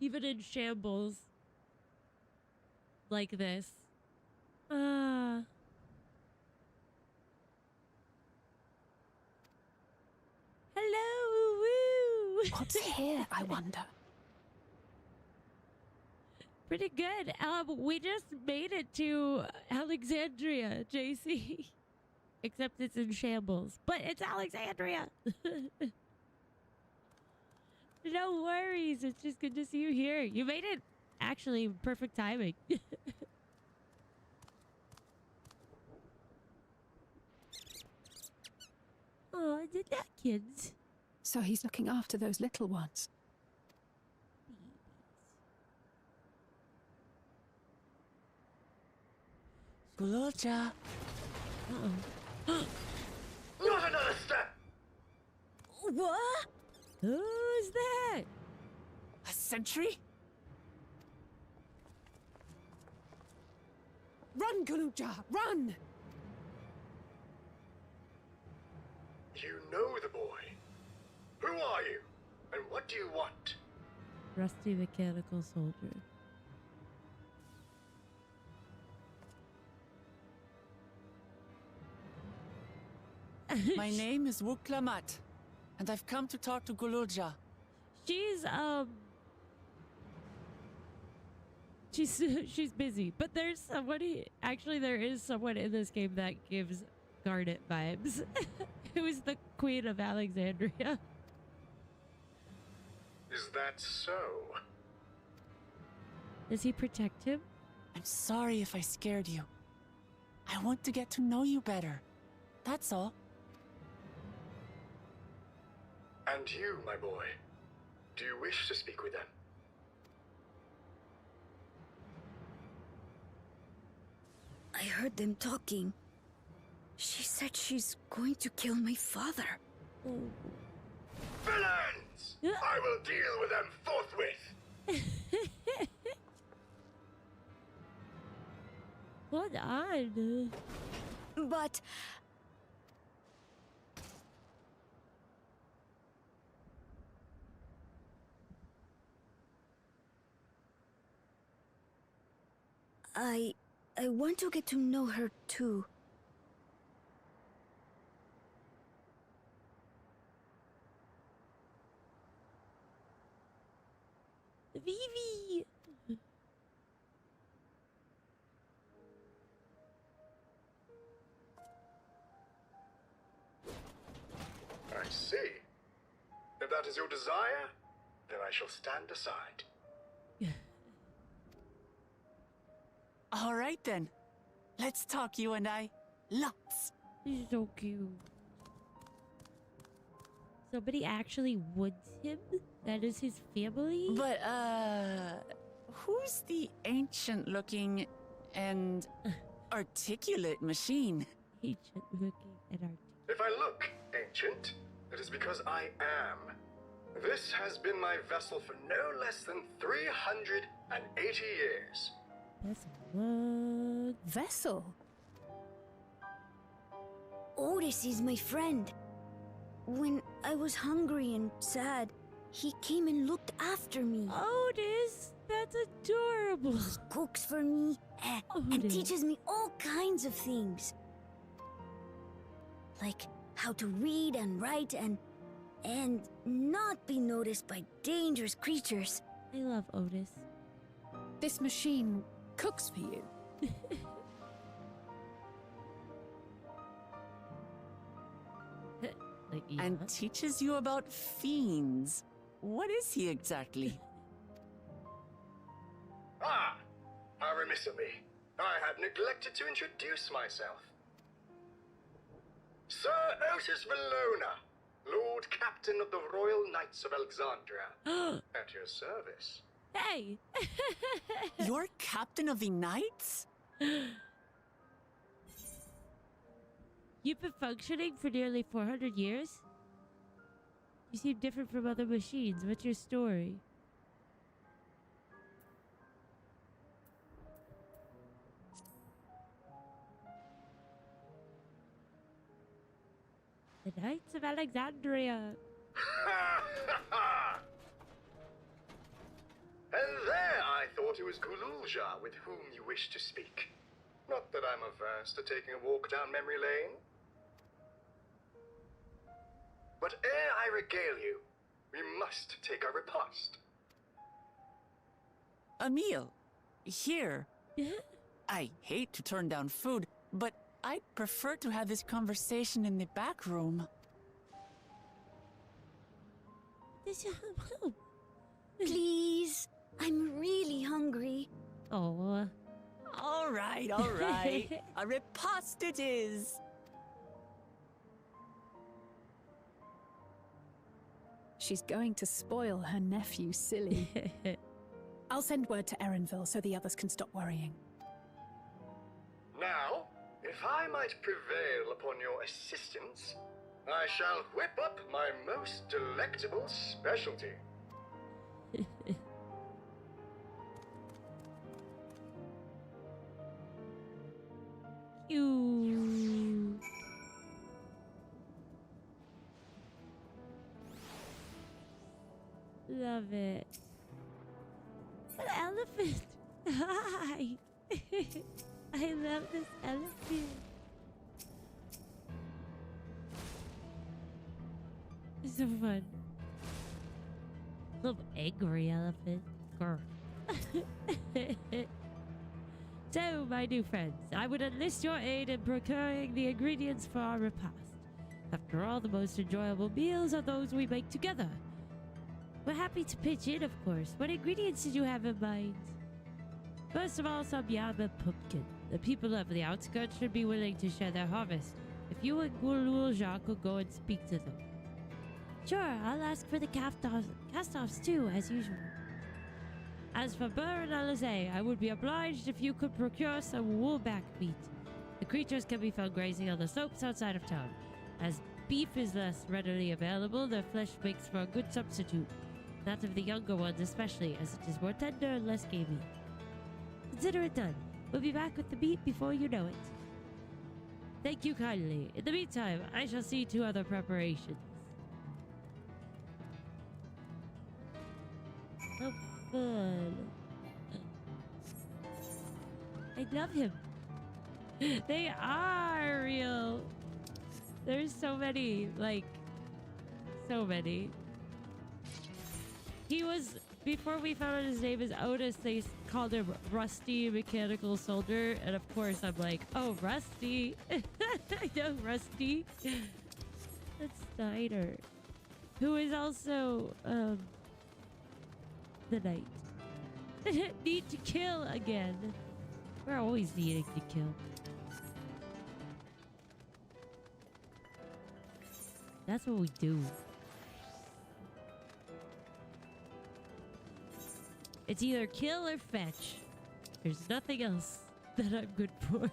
Even in shambles. Like this. Hello, woo! What's here, I wonder? Pretty good. We just made it to Alexandria, JC. Except it's in shambles. But it's Alexandria! No worries. It's just good to see you here. You made it actually perfect timing. Oh, the kids. So he's looking after those little ones. Gulolja. Uh-oh. Not another step! What? Who's that? A sentry? Run, Gulolja, run! You know the boy. Who are you? And what do you want? Rusty mechanical soldier. My name is Wuklamat, and I've come to talk to Gulolja. She's busy, but there's somebody. Actually, there is someone in this game that gives Garnet vibes. Who's the Queen of Alexandria? Is that so? Does he protect him? I'm sorry if I scared you. I want to get to know you better. That's all. And you, my boy, do you wish to speak with them? I heard them talking. She said she's going to kill my father. Oh. Villains! I will deal with them forthwith! Hold on. But... I want to get to know her too. Vivi! I see. If that is your desire, then I shall stand aside. All right then. Let's talk, you and I. Lots. He's so cute. Somebody actually woods him? That is his family? But, who's the ancient-looking and articulate machine? Ancient-looking and articulate. If I look ancient, it is because I am. This has been my vessel for no less than 380 years. That's a long Vessel? Otis is my friend. When I was hungry and sad, he came and looked after me. Otis! That's adorable! He cooks for me and Otis. teaches me all kinds of things. Like how to read and write and not be noticed by dangerous creatures. I love Otis. This machine cooks for you. Like, yeah. And teaches you about fiends. What is he exactly? Ah! How remiss of me. I had neglected to introduce myself. Sir Otis Valona, Lord Captain of the Royal Knights of Alexandria. At your service. Hey! You're captain of the knights? You've been functioning for nearly 400 years? You seem different from other machines. What's your story? The Knights of Alexandria. And there I thought it was Gululja with whom you wished to speak. Not that I'm averse to taking a walk down memory lane. But ere I regale you, we must take our repast. A meal. Here. I hate to turn down food, but I'd prefer to have this conversation in the back room. This is home. Please, I'm really hungry. Oh. All right, all right. A repast it is. She's going to spoil her nephew silly. I'll send word to Erenville so the others can stop worrying. Now, if I might prevail upon your assistance, I shall whip up my most delectable specialty. Cute. Love it. An elephant. Hi. I love this elephant. It's so fun. Little angry elephant. Grr. So, my new friends, I would enlist your aid in procuring the ingredients for our repast. After all, the most enjoyable meals are those we make together. We're happy to pitch in, of course. What ingredients did you have in mind? First of all, some yam and pumpkin. The people of the outskirts should be willing to share their harvest. If you and Gululja could go and speak to them. Sure, I'll ask for the cast-offs too, as usual. As for Burr and Alizé, I would be obliged if you could procure some woolback meat. The creatures can be found grazing on the slopes outside of town. As beef is less readily available, their flesh makes for a good substitute. That of the younger ones especially, as it is more tender and less gamey. Consider it done. We'll be back with the meat before you know it. Thank you kindly. In the meantime, I shall see to other preparations. How fun. I love him. They are real. There's so many, like, so many. He was, before we found out his name is Otis, they called him Rusty Mechanical Soldier. And of course, I'm like, oh, Rusty. I know Rusty. That's Snyder. Who is also, the knight. Need to kill again. We're always needing to kill. That's what we do. It's either kill or fetch. There's nothing else that I'm good for.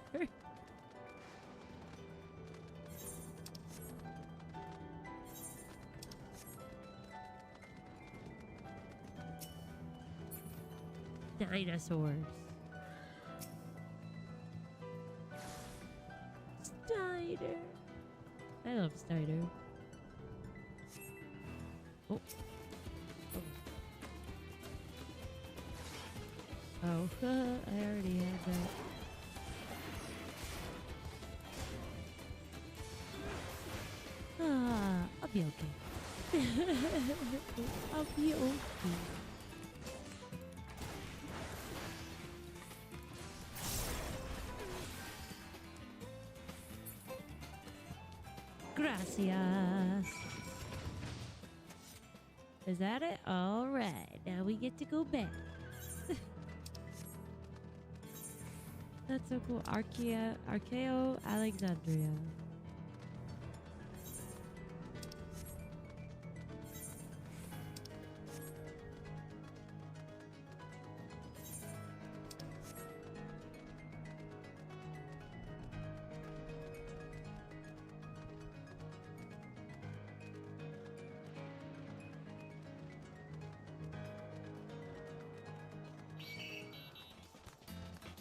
Dinosaurs. Snyder. I love Snyder. Oh. Oh, I already had that. Ah, I'll be okay. I'll be okay. Gracias. Is that it? All right. Now we get to go back. That's so cool. Archeo Alexandria.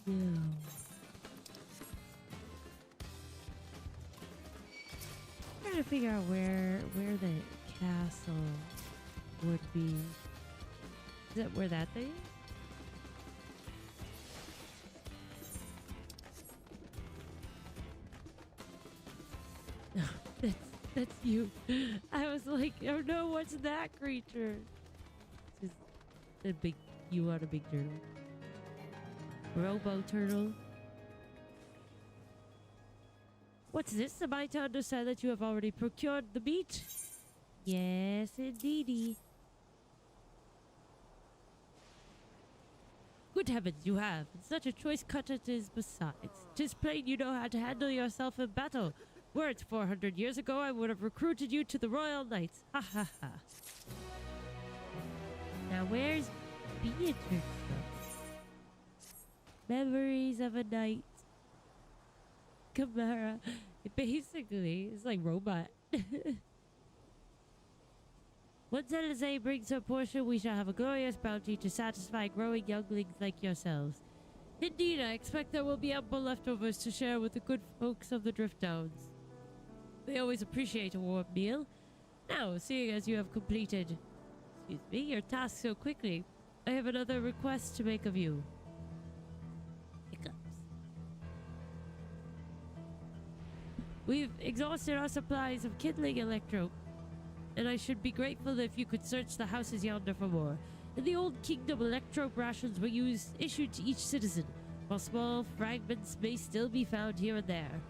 Yeah. Trying to figure out where the castle would be. Is that where that thing is? That's you. I was like, oh no, what's that creature? It's just a big, you on a big turtle. Robo turtle. What's this? Am I to understand that you have already procured the meat? Yes, indeedy. Good heavens, you have. And such a choice cut it is besides. 'Tis plain you know how to handle yourself in battle. Were it 400 years ago, I would have recruited you to the Royal Knights. Ha ha ha. Now where's Beatrix? Memories of a night. Chimera. Basically, it's like robot. Once Elizabeth brings her portion, we shall have a glorious bounty to satisfy growing younglings like yourselves. Indeed, I expect there will be ample leftovers to share with the good folks of the Drift Downs. They always appreciate a warm meal. Now, seeing as you have completed, your task so quickly, I have another request to make of you. We've exhausted our supplies of kindling electro, and I should be grateful if you could search the houses yonder for more. In the old kingdom, electrope rations were issued to each citizen, while small fragments may still be found here and there.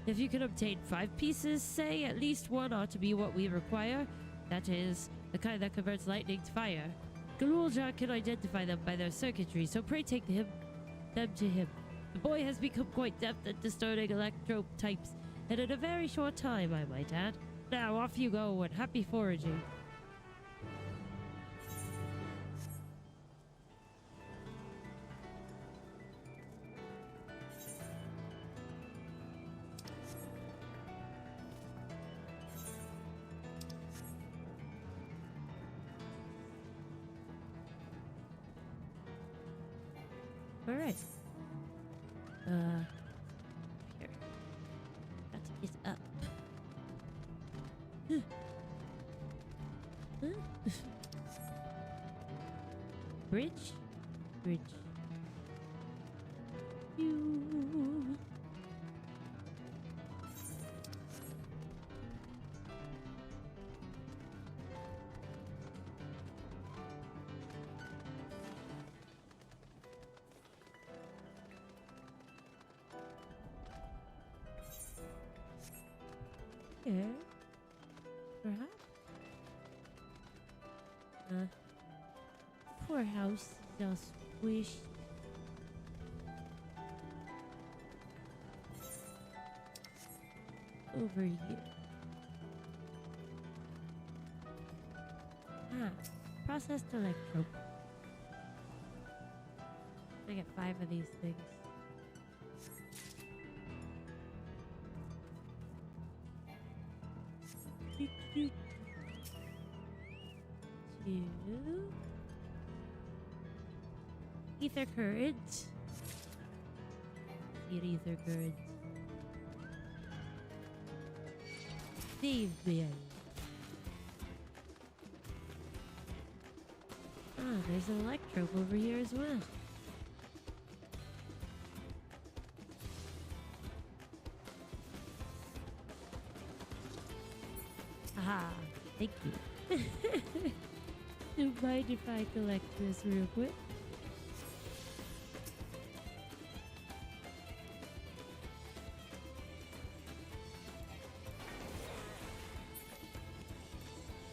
If you can obtain 5 pieces, say, at least one ought to be what we require. That is, the kind that converts lightning to fire. Galulja can identify them by their circuitry, so pray take them to him. The boy has become quite deft at discerning electrope types, and in a very short time, I might add. Now, off you go, and happy foraging. All right. Here. That is up. Bridge? Bridge. you. Here, perhaps. Poor house is all squished. Over here. Ah, processed electrode. I got 5 of these things. Two. Ether current. Get ether current. Save me. Ah, there's an electrope over here as well. Aha, thank you. Don't mind if I collect this real quick.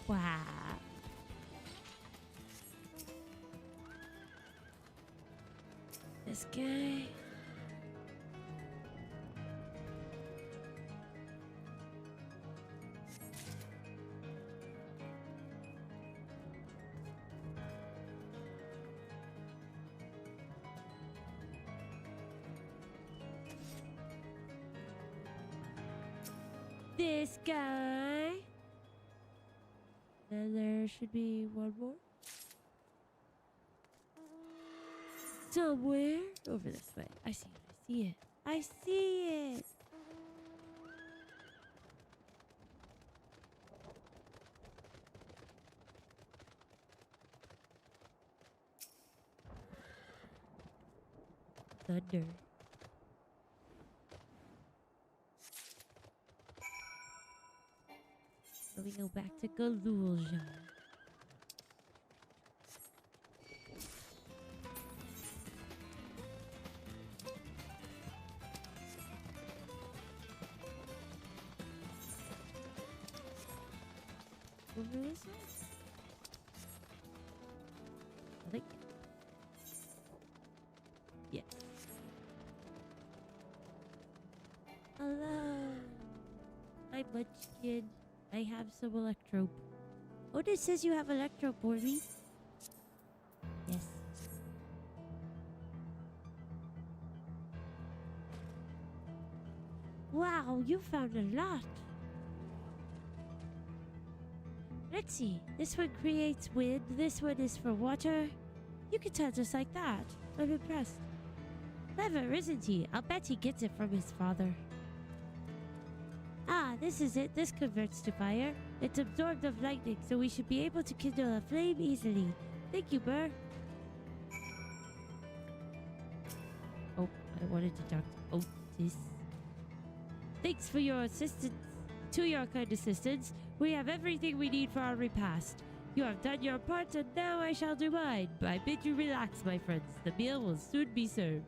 Wow. This guy. This guy. Then there should be one more. Somewhere over this way. I see it. I see it. Thunder. So we go back to Galulja. Over this way? I think. Yeah. Hello. Hi, Munchkin. I have some electrope. Oh, this says you have electrope for me. Yes. Wow, you found a lot. Let's see. This one creates wind. This one is for water. You can tell just like that. I'm impressed. Clever, isn't he? I'll bet he gets it from his father. Ah, this is it. This converts to fire. It's absorbed of lightning, so we should be able to kindle a flame easily. Thank you, Burr. Oh, I wanted to talk to Otis. Thanks for your assistance. To your kind assistance, we have everything we need for our repast. You have done your part, and now I shall do mine. I bid you relax, my friends. The meal will soon be served.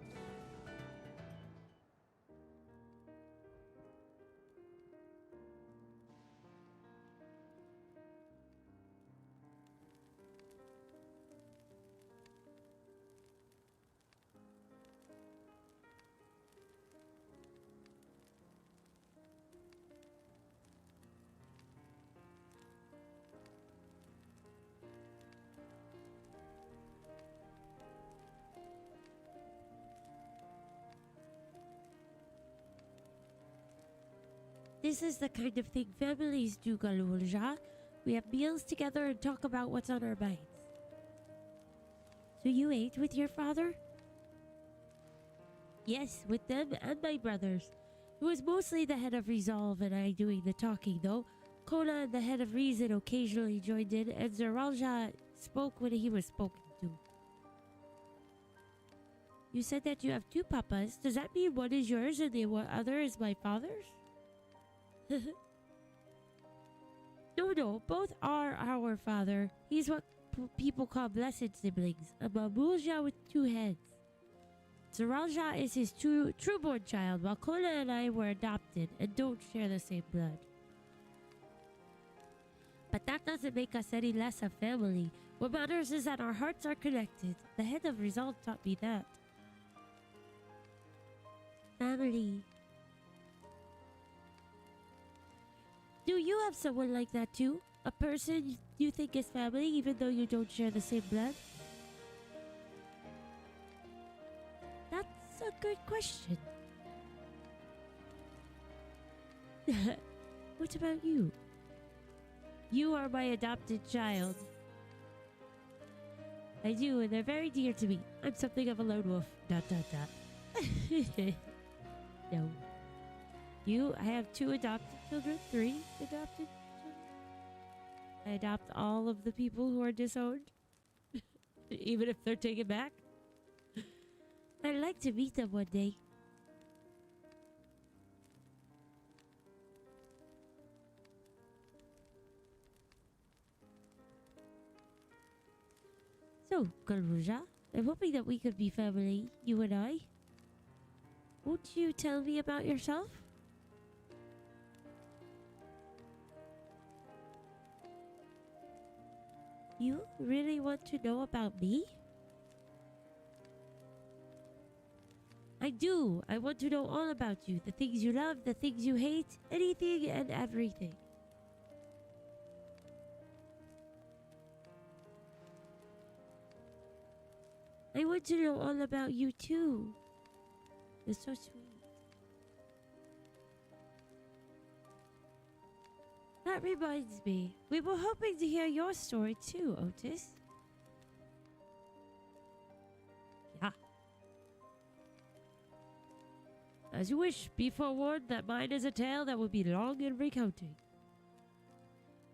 This is the kind of thing families do, Galulja. We have meals together and talk about what's on our minds. So you ate with your father? Yes, with them and my brothers. It was mostly the head of Resolve and I doing the talking, though. Kona and the head of Reason occasionally joined in, and Zeralja spoke when he was spoken to. You said that you have two papas. Does that mean one is yours and the other is my father's? No, both are our father. He's what people call blessed siblings. A Babulja with two heads. Zaralja is his trueborn child, while Kola and I were adopted and don't share the same blood. But that doesn't make us any less a family. What matters is that our hearts are connected. The head of Resolve taught me that. Family. Do you have someone like that too? A person you think is family even though you don't share the same blood? That's a good question. What about you? You are my adopted child. I do, and they're very dear to me. I'm something of a lone wolf. ... No. I have 2 adopted children, 3 adopted children. I adopt all of the people who are disowned, even if they're taken back. I'd like to meet them one day. So, Galruja, I'm hoping that we could be family, you and I. Won't you tell me about yourself? You really want to know about me? I do. I want to know all about you. The things you love, the things you hate, anything and everything. I want to know all about you too. It's so sweet. That reminds me, we were hoping to hear your story too, Otis. Yeah. As you wish, be forewarned that mine is a tale that will be long in recounting.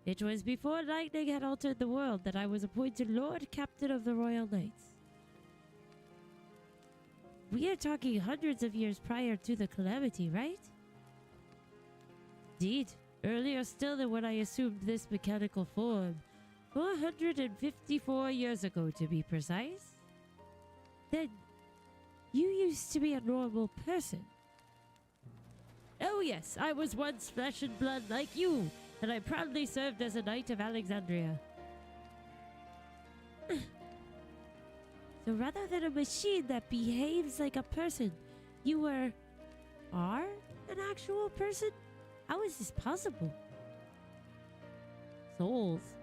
It was before lightning had altered the world that I was appointed Lord Captain of the Royal Knights. We are talking hundreds of years prior to the calamity, right? Indeed. Earlier still than when I assumed this mechanical form. 454 years ago, to be precise. Then, you used to be a normal person. Oh yes, I was once flesh and blood like you, and I proudly served as a Knight of Alexandria. So rather than a machine that behaves like a person, you are an actual person? How is this possible? Souls.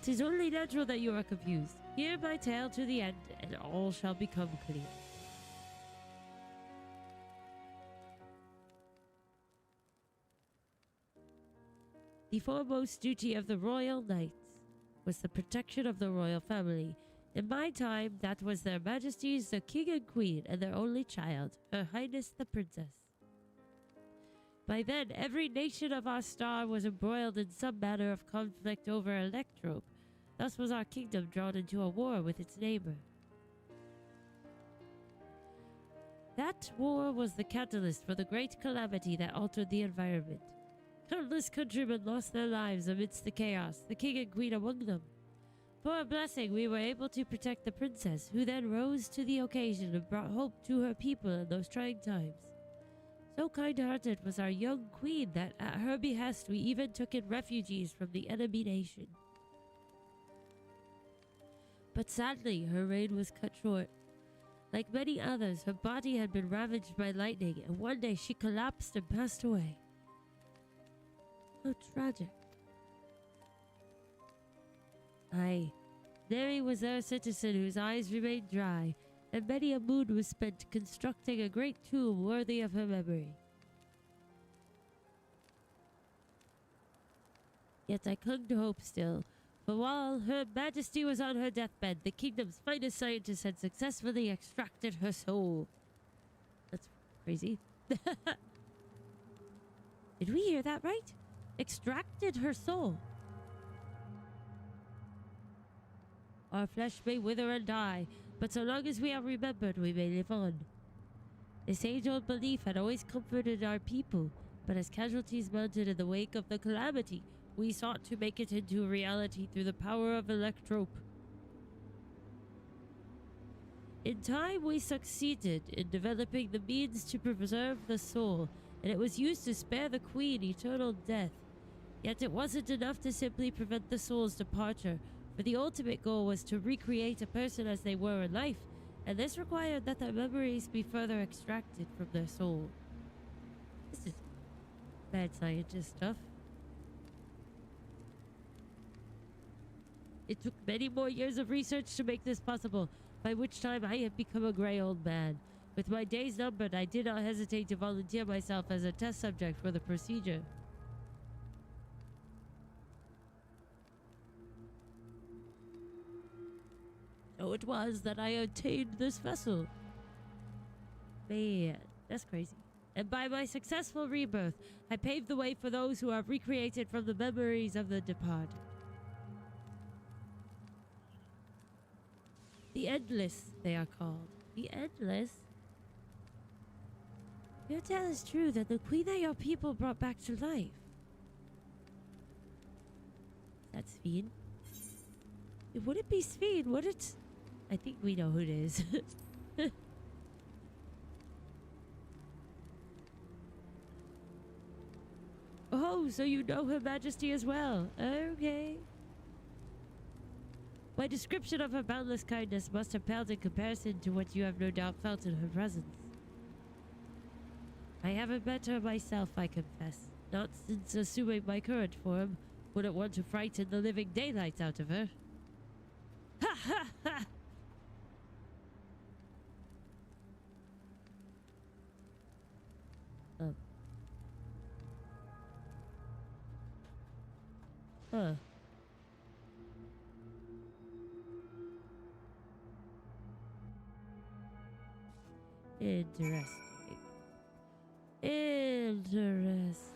'Tis only natural that you are confused. Hear my tale to the end, and all shall become clear. The foremost duty of the Royal Knights was the protection of the royal family. In my time, that was their Majesties the King and Queen and their only child, Her Highness the Princess. By then, every nation of our star was embroiled in some manner of conflict over Electrope. Thus was our kingdom drawn into a war with its neighbor. That war was the catalyst for the great calamity that altered the environment. Countless countrymen lost their lives amidst the chaos, the king and queen among them. For a blessing, we were able to protect the princess, who then rose to the occasion and brought hope to her people in those trying times. So kind-hearted was our young queen that at her behest we even took in refugees from the enemy nation. But sadly, her reign was cut short. Like many others, her body had been ravaged by lightning, and one day she collapsed and passed away. How tragic. Aye, Neri was their citizen whose eyes remained dry, and many a moon was spent constructing a great tomb worthy of her memory. Yet I clung to hope still, for while Her Majesty was on her deathbed, the kingdom's finest scientists had successfully extracted her soul. That's crazy. Did we hear that right? Extracted her soul. Our flesh may wither and die, But so long as we are remembered, we may live on. This age-old belief had always comforted our people, but as casualties mounted in the wake of the calamity, we sought to make it into reality through the power of electrope. In time, we succeeded in developing the means to preserve the soul, and it was used to spare the Queen eternal death. Yet it wasn't enough to simply prevent the soul's departure, for the ultimate goal was to recreate a person as they were in life, and this required that their memories be further extracted from their soul. This is bad scientist stuff. It took many more years of research to make this possible, by which time I had become a gray old man. With my days numbered, I did not hesitate to volunteer myself as a test subject for the procedure. So it was that I obtained this vessel. Man, that's crazy. And by my successful rebirth, I paved the way for those who are recreated from the memories of the departed. The Endless, they are called. The Endless? Your tale is true that the queen that your people brought back to life. That's Sveen. Would it be Sveen? Would it? I think we know who it is. Oh, so you know Her Majesty as well. Okay. My description of her boundless kindness must have paled in comparison to what you have no doubt felt in her presence. I haven't met her myself, I confess. Not since assuming my current form. Wouldn't want to frighten the living daylights out of her. Ha ha ha! Oh. Huh. Interesting. Interesting.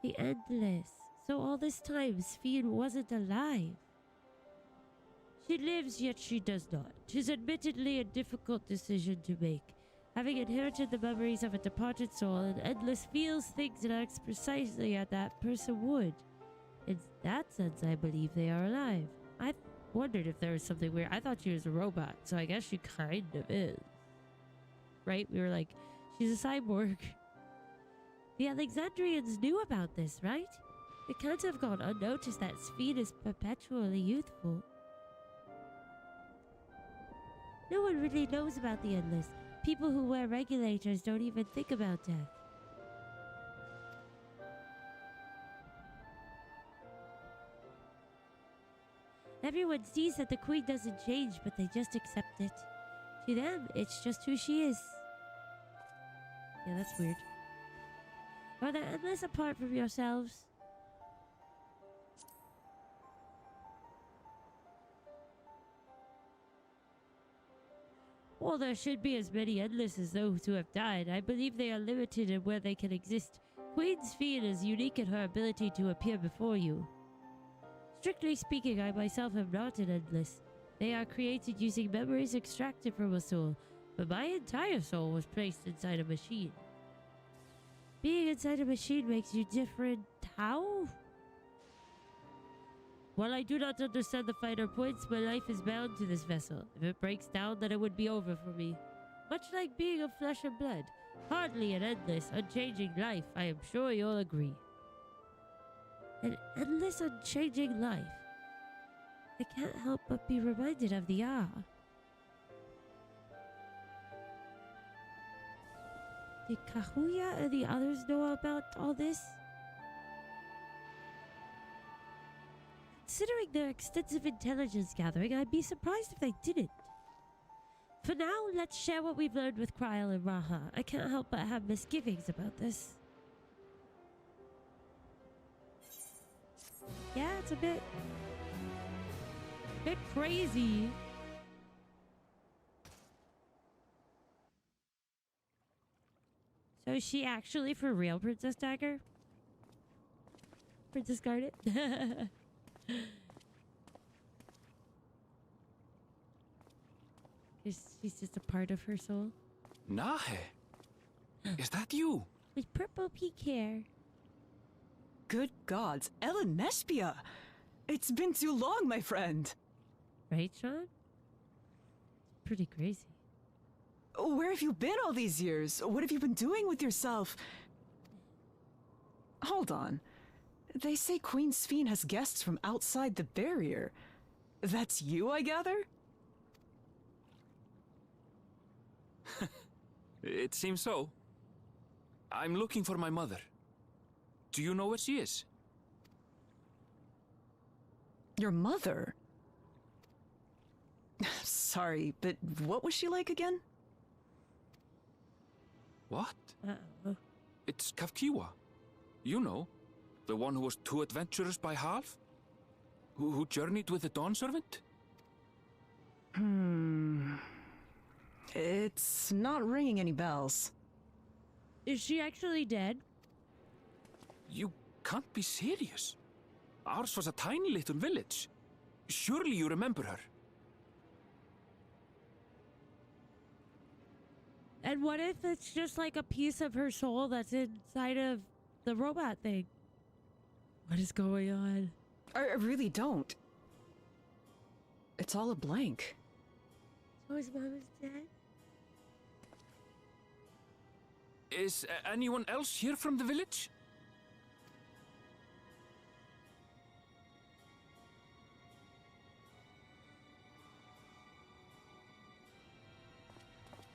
The Endless. So all this time, Sveen wasn't alive. She lives, yet she does not. 'Tis admittedly a difficult decision to make. Having inherited the memories of a departed soul, an Endless feels, thinks, and acts precisely as that person would. In that sense, I believe they are alive. I wondered if there was something weird. I thought she was a robot, so I guess she kind of is. Right? We were like, she's a cyborg. The Alexandrians knew about this, right? It can't have gone unnoticed that Sveen is perpetually youthful. No one really knows about the Endless. People who wear regulators don't even think about death. Everyone sees that the Queen doesn't change, but they just accept it. To them, it's just who she is. Yeah, that's weird. Are there Endless apart from yourselves? Well, there should be as many Endless as those who have died. I believe they are limited in where they can exist. Queen Sveen is unique in her ability to appear before you. Strictly speaking, I myself am not an Endless. They are created using memories extracted from a soul, but my entire soul was placed inside a machine. Being inside a machine makes you different. How? While I do not understand the finer points, my life is bound to this vessel. If it breaks down, then it would be over for me. Much like being of flesh and blood. Hardly an endless, unchanging life, I am sure you'll agree. An endless, unchanging life? I can't help but be reminded of the hour. Did Kahuya and the others know about all this? Considering their extensive intelligence gathering, I'd be surprised if they didn't. For now, let's share what we've learned with Kryl and Raha. I can't help but have misgivings about this. Yeah, it's a bit crazy. So is she actually for real, Princess Dagger? or discard it. She's just a part of her soul. Nahe, is that you? With purple pink hair. Good gods, Ellen Nespia! It's been too long, my friend. Right, Sean? It's pretty crazy. Where have you been all these years? What have you been doing with yourself? Hold on. They say Queen Sphene has guests from outside the barrier. That's you, I gather? It seems so. I'm looking for my mother. Do you know where she is? Your mother? Sorry, but what was she like again? What? Uh-oh. It's Kafkiwa. You know, the one who was too adventurous by half? Who journeyed with the Dawn Servant? It's not ringing any bells. Is she actually dead? You can't be serious. Ours was a tiny little village. Surely you remember her. And what if it's just like a piece of her soul that's inside of the robot thing? What is going on? I really don't. It's all a blank. So his mom is dead? Is anyone else here from the village?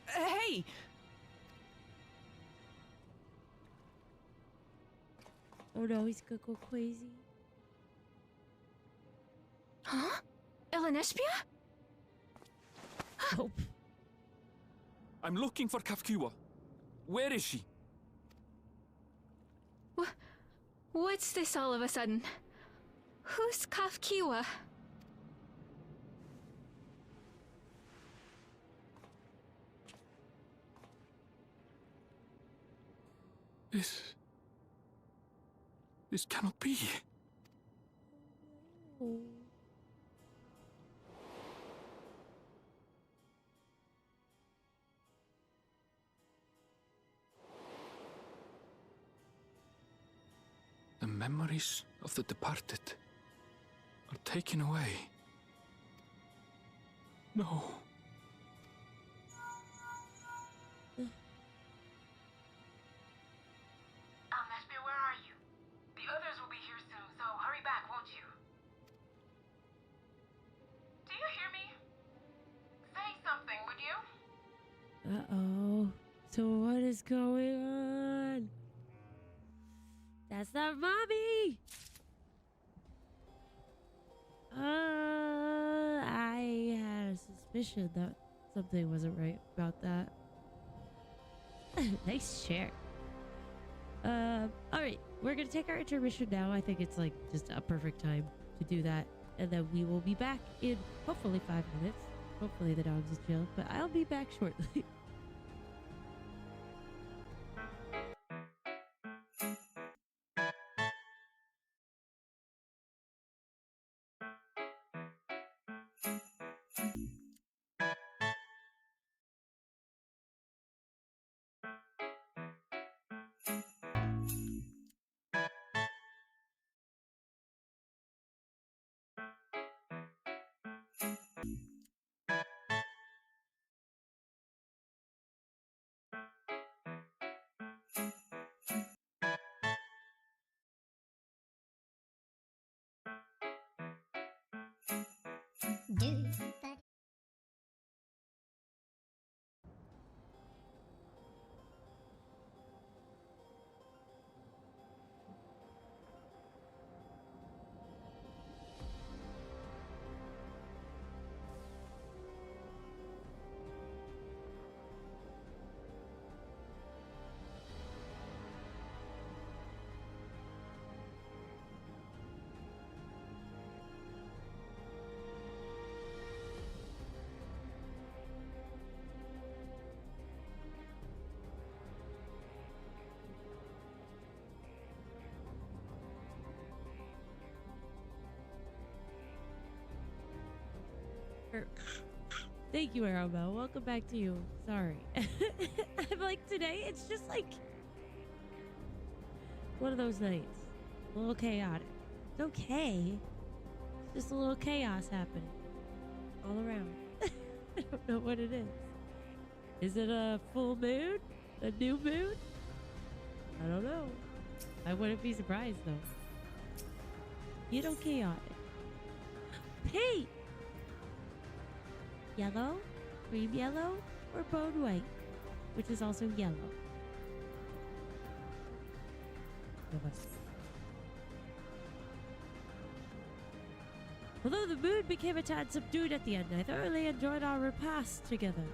Hey! Oh no, he's gonna go crazy. Huh? Ellen Espia? Oh. I'm looking for Kafkiwa. Where is she? What's this all of a sudden? Who's Kafkiwa? This cannot be. Oh. The memories of the departed are taken away. No. Nashville, where are you? The others will be here soon, so hurry back, won't you? Do you hear me? Say something, would you? Uh-oh. So what is going on? That's not mommy! I had a suspicion that something wasn't right about that. Nice chair. Alright, we're gonna take our intermission now. I think it's like just a perfect time to do that. And then we will be back in hopefully 5 minutes. Hopefully the dogs is chill, but I'll be back shortly. Thank you, Arabelle. Welcome back to you. Sorry. I'm like, today, it's just like one of those nights. A little chaotic. It's okay. It's just a little chaos happening all around. I don't know what it is. Is it a full moon? A new moon? I don't know. I wouldn't be surprised, though. You know, chaotic. Paint! Yellow, cream yellow, or bone white, which is also yellow. Although the mood became a tad subdued at the end, I thoroughly enjoyed our repast together.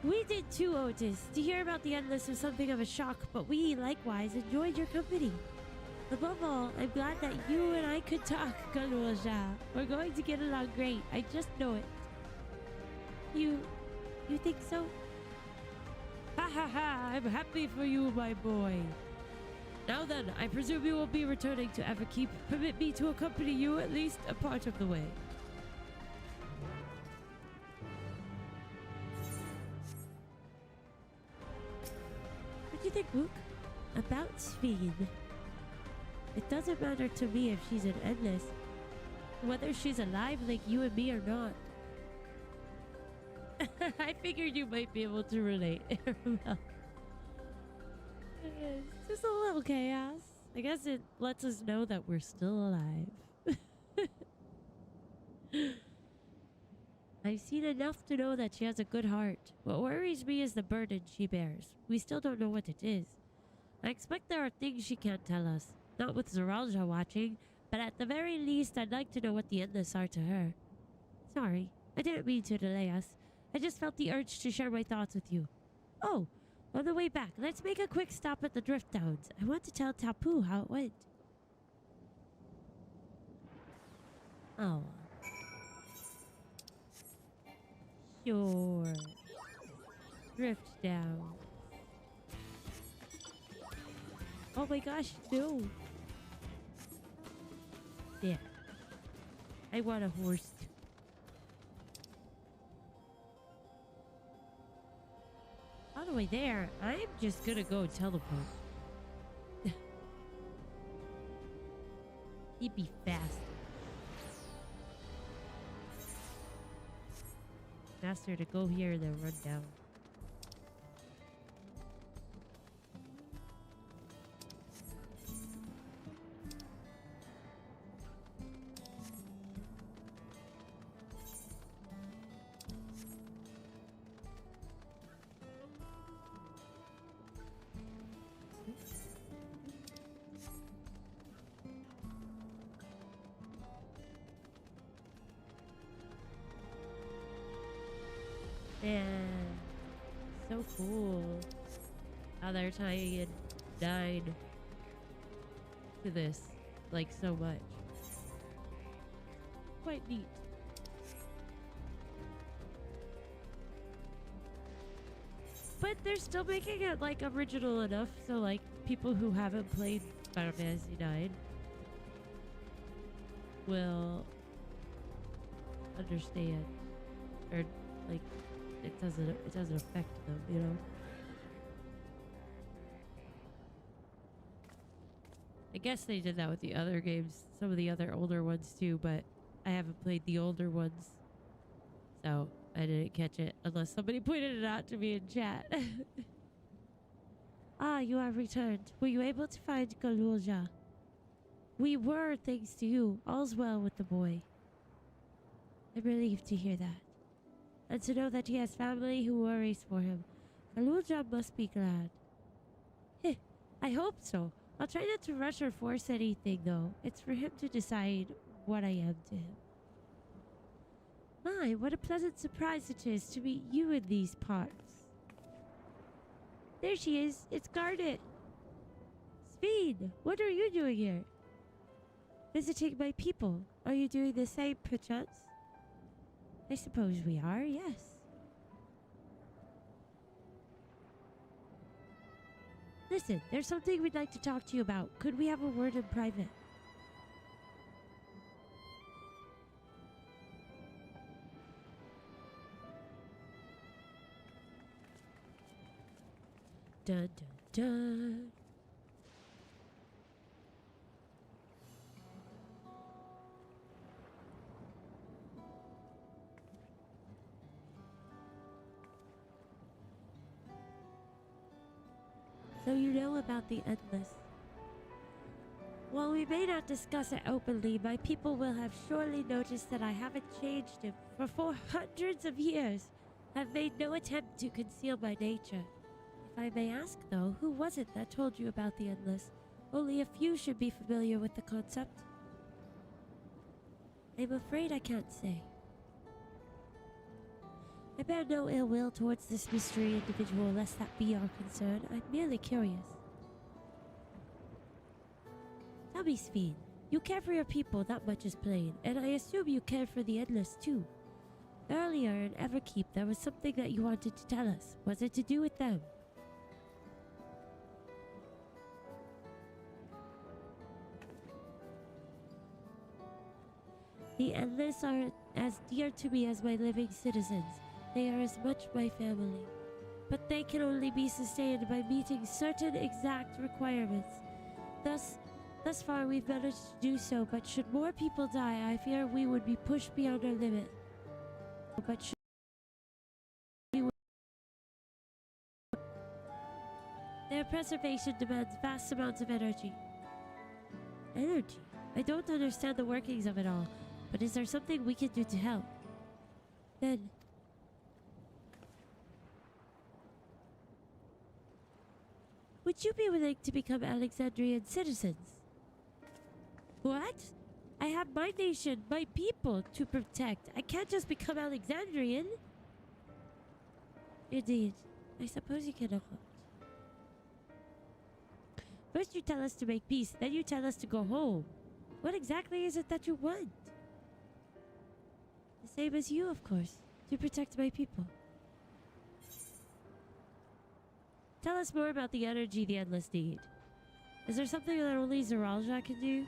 We did too, Otis. To hear about the Endless was something of a shock, but we likewise enjoyed your company. Above all, I'm glad that you and I could talk, Galulja. We're going to get along great. I just know it. You think so? Ha ha ha! I'm happy for you, my boy. Now then, I presume you will be returning to Everkeep. Permit me to accompany you at least a part of the way. What do you think, Luke? About Sphene. It doesn't matter to me if she's an Endless, whether she's alive like you and me or not. I figured you might be able to relate. It's just a little chaos. I guess it lets us know that we're still alive. I've seen enough to know that she has a good heart. What worries me is the burden she bears. We still don't know what it is. I expect there are things she can't tell us. Not with Zeralja watching, but at the very least, I'd like to know what the Endless are to her. Sorry, I didn't mean to delay us. I just felt the urge to share my thoughts with you. Oh, on the way back, let's make a quick stop at the Drift Downs. I want to tell Tapu how it went. Oh. Sure. Drift down. Oh my gosh, no. Yeah. I want a horse. All the way there, I'm just gonna go teleport. He'd be fast. Faster to go here than run down. Man, so cool how they're tying in 9 to this, like, so much. Quite neat. But they're still making it, like, original enough, so, like, people who haven't played Final Fantasy IX will understand, or, like, it doesn't affect them, you know? I guess they did that with the other games, some of the other older ones too, but I haven't played the older ones, so I didn't catch it unless somebody pointed it out to me in chat. Ah, you have returned. Were you able to find Galulja? We were, thanks to you. All's well with the boy. I'm relieved to hear that. And to know that he has family who worries for him. Galulja must be glad. Heh, I hope so. I'll try not to rush or force anything, though. It's for him to decide what I am to him. My, what a pleasant surprise it is to meet you in these parts. There she is. It's Garnet. Sphene, what are you doing here? Visiting my people. Are you doing the same, perchance? I suppose we are, yes. Listen, there's something we'd like to talk to you about. Could we have a word in private? Dun dun dun. So you know about the Endless. While we may not discuss it openly, my people will have surely noticed that I haven't changed him for hundreds of years. I've made no attempt to conceal my nature. If I may ask, though, who was it that told you about the Endless? Only a few should be familiar with the concept. I'm afraid I can't say. I bear no ill will towards this mystery individual, lest that be our concern. I'm merely curious. Tell me, Sphene, you care for your people, that much is plain, and I assume you care for the Endless too. Earlier in Everkeep, there was something that you wanted to tell us. Was it to do with them? The Endless are as dear to me as my living citizens. They are as much my family. But they can only be sustained by meeting certain exact requirements. Thus far we've managed to do so, but should more people die, I fear we would be pushed beyond our limit. But should their preservation demands vast amounts of energy. Energy? I don't understand the workings of it all, but is there something we can do to help? Then... would you be willing to become Alexandrian citizens? What? I have my nation, my people to protect. I can't just become Alexandrian. Indeed. I suppose you cannot. First you tell us to make peace, then you tell us to go home. What exactly is it that you want? The same as you, of course. To protect my people. Tell us more about the energy the Endless need. Is there something that only Zeralja can do?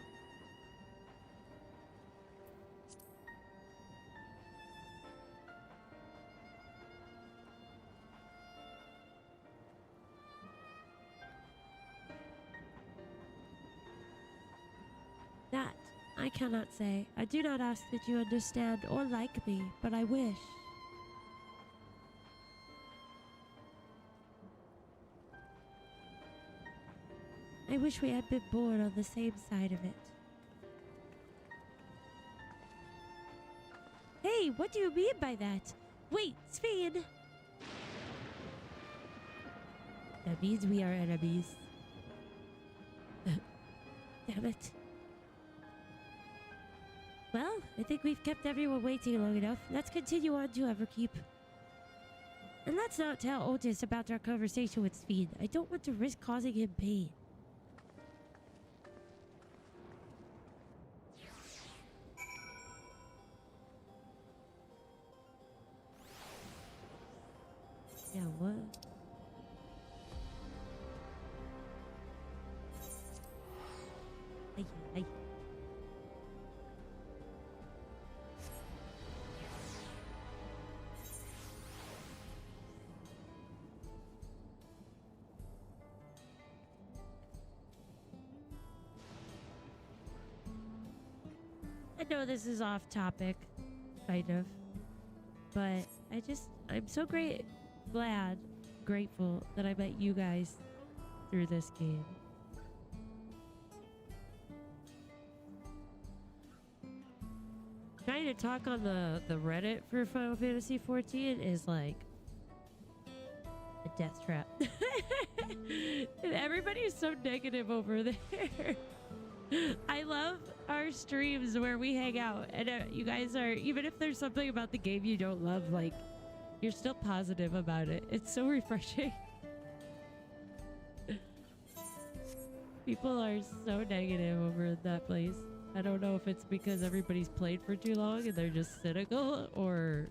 That I cannot say. I do not ask that you understand or like me, but I wish. I wish we had been born on the same side of it. Hey, what do you mean by that? Wait, Sphene! That means we are enemies. Damn it. Well, I think we've kept everyone waiting long enough. Let's continue on to Everkeep. And let's not tell Otis about our conversation with Sphene. I don't want to risk causing him pain. Yeah, what? Ay. I know this is off topic, kind of, but I'm so grateful that I met you guys through this game. Trying to talk on the Reddit for Final Fantasy XIV is like a death trap. Everybody is so negative over there. I love our streams where we hang out and you guys are, even if there's something about the game you don't love, like, you're still positive about it. It's so refreshing. People are so negative over in that place. I don't know if it's because everybody's played for too long and they're just cynical or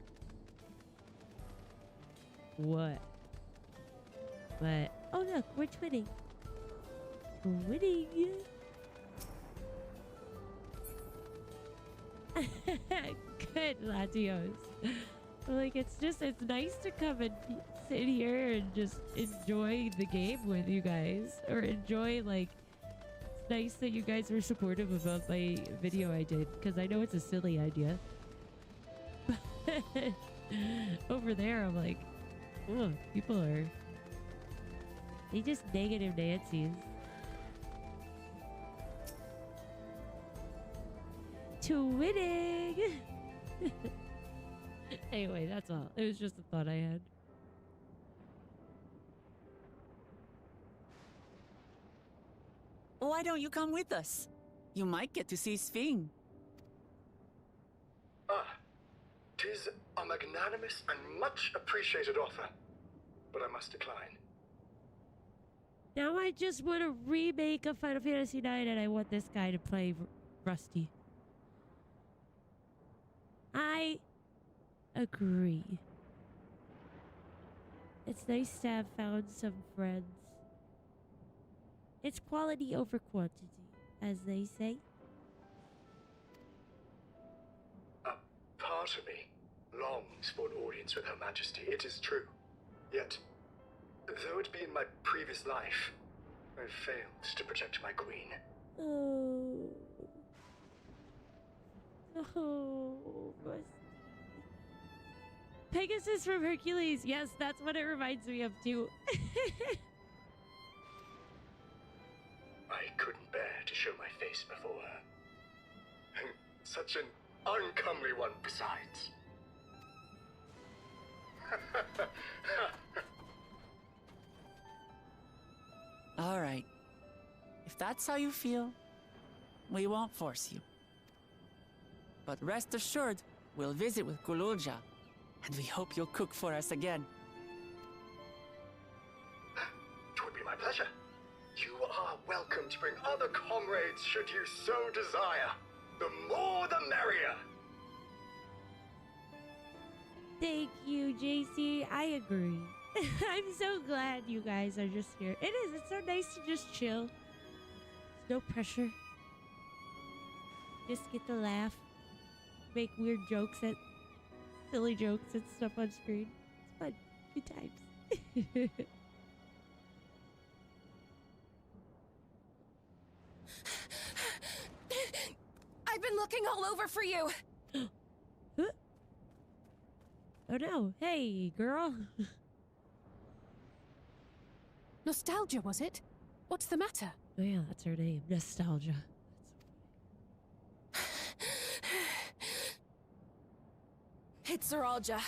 what. But, oh look, we're twinning. Twinning. Good, Latios. Like, it's nice to come and sit here and just enjoy the game with you guys, or enjoy, like, it's nice that you guys were supportive about my video I did, because I know it's a silly idea. But over there, I'm like, oh, people are, they just negative Nancy's. To winning! Anyway, that's all. It was just a thought I had. Why don't you come with us? You might get to see Sphene. Ah, 'tis a magnanimous and much appreciated offer, but I must decline. Now I just want a remake of Final Fantasy IX, and I want this guy to play Rusty. I agree. It's nice to have found some friends. It's quality over quantity, as they say. A part of me longs for an audience with Her Majesty, it is true. Yet, though it be in my previous life, I failed to protect my queen. Oh. Oh, Rusty. Pegasus from Hercules. Yes, that's what it reminds me of too. I couldn't bear to show my face before her. And such an uncomely one besides. All right. If that's how you feel, we won't force you. But rest assured, we'll visit with Kululja, and we hope you'll cook for us again. It would be my pleasure. You are welcome to bring other comrades should you so desire. The more the merrier. Thank you, JC. I agree. I'm so glad you guys are just here. It is. It's so nice to just chill. There's no pressure. Just get to laugh. Make weird jokes at silly jokes and stuff on screen. It's fun. Good times. I've been looking all over for you. Huh? Oh no. Hey, girl. Nostalgia, was it? What's the matter? Oh yeah, that's her name. Nostalgia. It's Zeralja.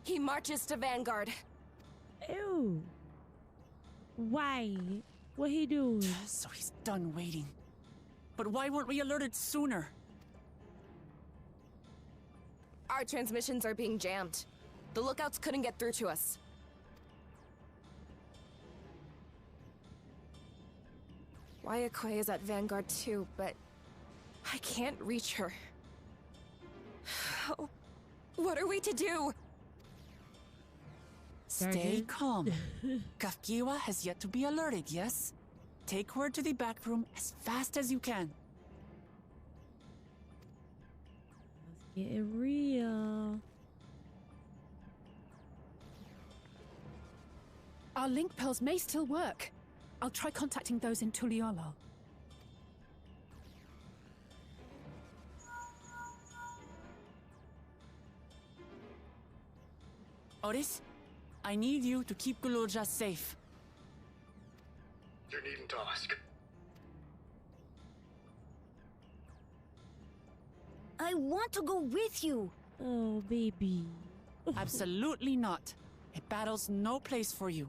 He marches to Vanguard. Ew. Why? What he doing? So he's done waiting. But why weren't we alerted sooner? Our transmissions are being jammed. The lookouts couldn't get through to us. Wayakwe is at Vanguard too, but I can't reach her. What are we to do? Stay calm. Kafkiwa has yet to be alerted, yes? Take word to the back room as fast as you can. Let's get real. Our link pearls may still work. I'll try contacting those in Tuliolol. Otis, I need you to keep Kululja safe. You needn't ask. I want to go with you. Oh, baby. Absolutely not. A battle's no place for you.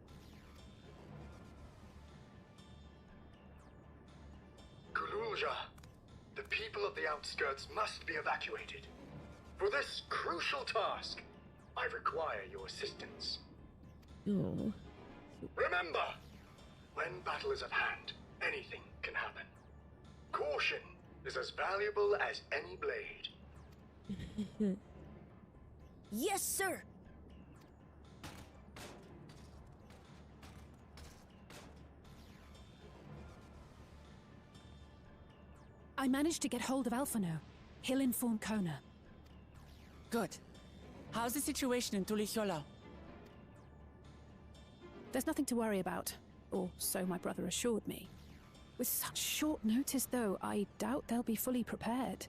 Kululja, the people of the outskirts must be evacuated. For this crucial task, I require your assistance. Oh. Remember, when battle is at hand, anything can happen. Caution is as valuable as any blade. Yes, sir. I managed to get hold of Alphano. He'll inform Kona. Good. How's the situation in Tulichola? There's nothing to worry about, or so my brother assured me. With such short notice, though, I doubt they'll be fully prepared.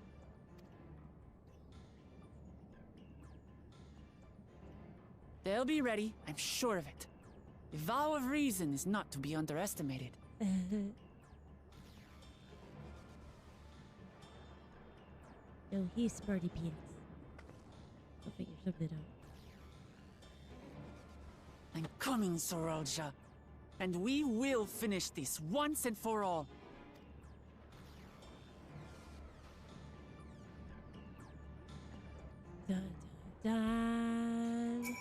They'll be ready, I'm sure of it. The vow of reason is not to be underestimated. No, he's smarty pants. I'll figure something out. I'm coming, Sorolja. And we will finish this once and for all. Dun, dun, dun.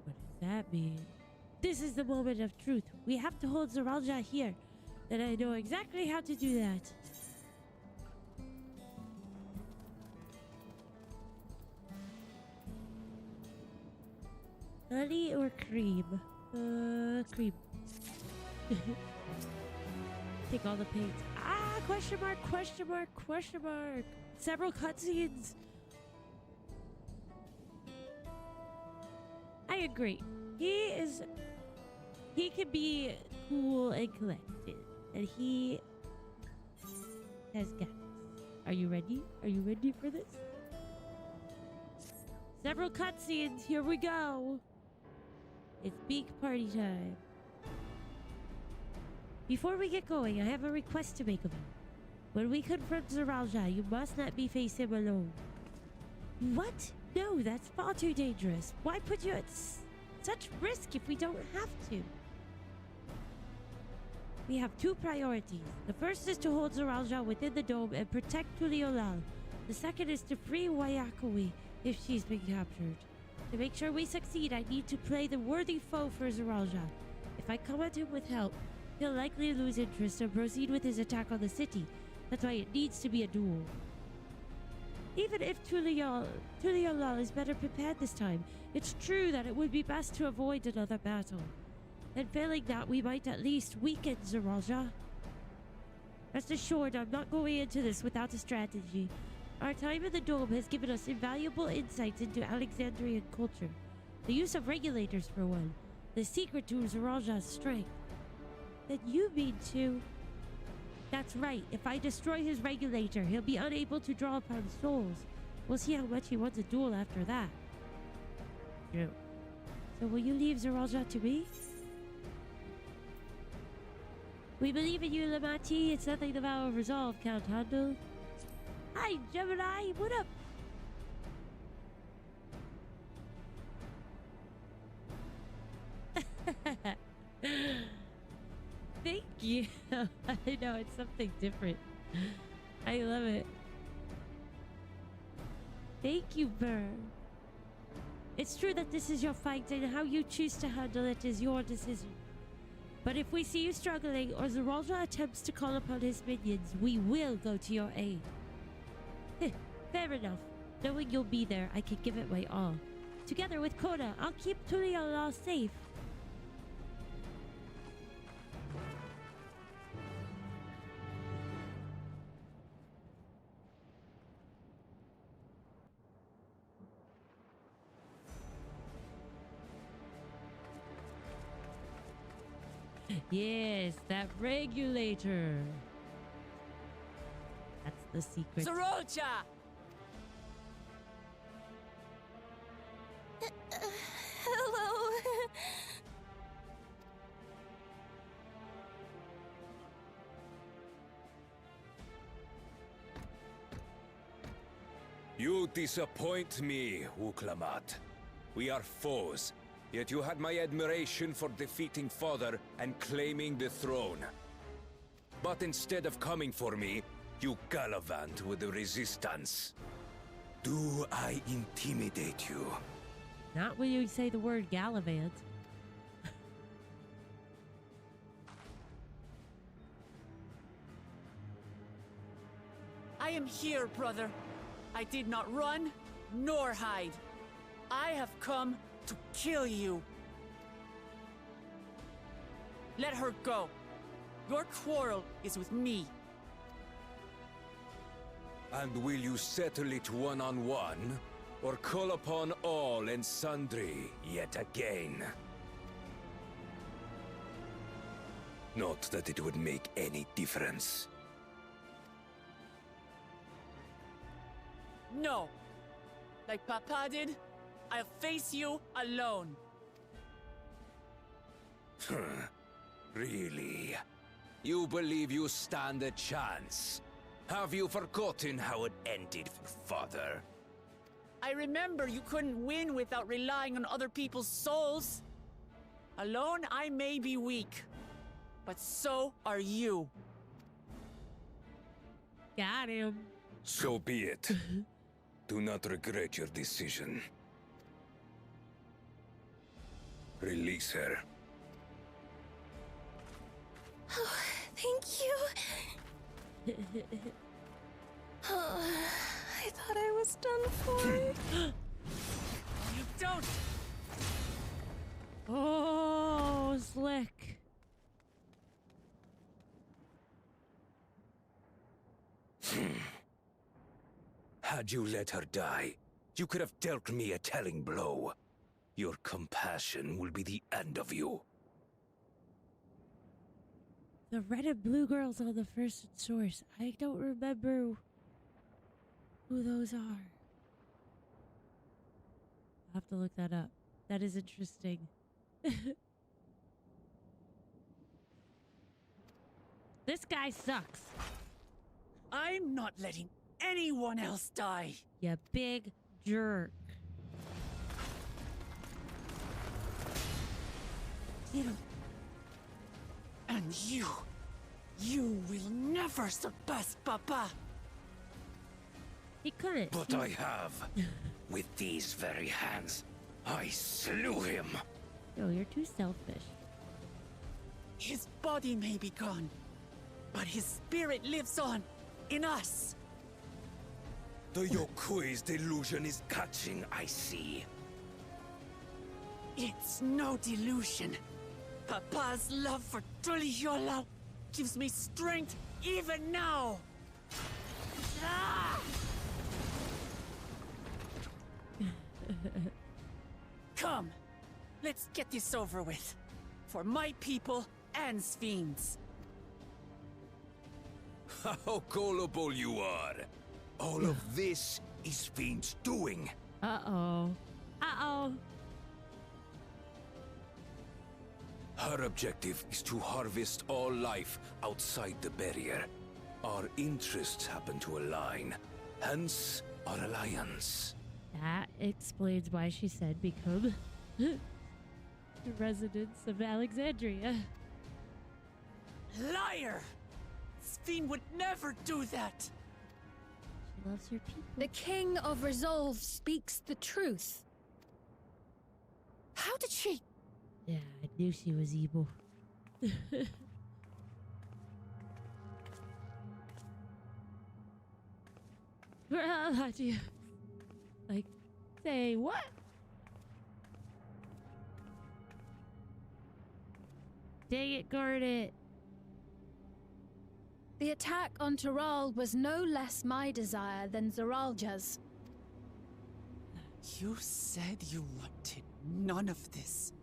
What does that mean? This is the moment of truth. We have to hold Sorolja here. And I know exactly how to do that. Honey or cream? Cream. Take all the paint. Ah, question mark, question mark, question mark. Several cutscenes. I agree. He can be cool and collected. And he has guts. Are you ready? Are you ready for this? Several cutscenes. Here we go. It's big party time. Before we get going, I have a request to make of you. When we confront Sorolja, you must not be face him alone. What? No, that's far too dangerous. Why put you at such risk if we don't have to? We have two priorities. The first is to hold Sorolja within the dome and protect Tuliolal. The second is to free Wayakui if she's been captured. To make sure we succeed, I need to play the worthy foe for Sorolja. If I come at him with help, he'll likely lose interest and proceed with his attack on the city. That's why it needs to be a duel. Even if Tuliolal is better prepared this time, it's true that it would be best to avoid another battle. And failing that, we might at least weaken Sorolja. Rest assured, I'm not going into this without a strategy. Our time in the dome has given us invaluable insights into Alexandrian culture. The use of regulators, for one. The secret to Sorolja's strength. That you mean to... That's right. If I destroy his regulator, he'll be unable to draw upon souls. We'll see how much he wants a duel after that. True. So will you leave Sorolja to me? We believe in you, Lamati. It's nothing the vow of resolve, Count Handel. Hi, Gemini. What up? Thank you. I know, it's something different. I love it. Thank you, Burr. It's true that this is your fight, and how you choose to handle it is your decision. But if we see you struggling, or Sorolja attempts to call upon his minions, we will go to your aid. Fair enough. Knowing you'll be there, I can give it my all. Together with Kona, I'll keep Tuliolal safe. Yes, that regulator. That's the secret. Sorolja! Hello. You disappoint me, Uklamat. We are foes, yet you had my admiration for defeating Father and claiming the throne. But instead of coming for me, you gallivant with the resistance. Do I intimidate you? Not when you say the word gallivant. I am here, brother. I did not run, nor hide. I have come to kill you. Let her go. Your quarrel is with me. And will you settle it one-on-one, or call upon all and sundry yet again? Not that it would make any difference. No. Like Papa did, I'll face you alone. Really? You believe you stand a chance? Have you forgotten how it ended for Father? I remember you couldn't win without relying on other people's souls. Alone, I may be weak, but so are you. Got him. So be it. Do not regret your decision. Release her. Oh, thank you. Oh, I thought I was done for. You don't! Oh, slick. Had you let her die, you could have dealt me a telling blow. Your compassion will be the end of you. The red and blue girls on the first source. I don't remember who those are. I'll have to look that up. That is interesting. This guy sucks. I'm not letting anyone else die. You big jerk. Get him. And you will never surpass Papa. He couldn't. But I have. With these very hands, I slew him. No, you're too selfish. His body may be gone, but his spirit lives on in us. The Yokui's delusion is catching, I see. It's no delusion. Papa's love for Tulihiola gives me strength even now. Ah! Come, let's get this over with. For my people and Sphinx. How gullible you are. All of this is Fiend's doing. Uh-oh. Uh-oh. Her objective is to harvest all life outside the barrier. Our interests happen to align, hence our alliance. That explains why she said become the residents of Alexandria. Liar! Sphinx would never do that! She loves her people. The King of Resolve speaks the truth. How did she... Yeah, I knew she was evil. How'd you... Like, say what? Dang it, Garnet. The attack on Taral was no less my desire than Zeralja's. You said you wanted none of this.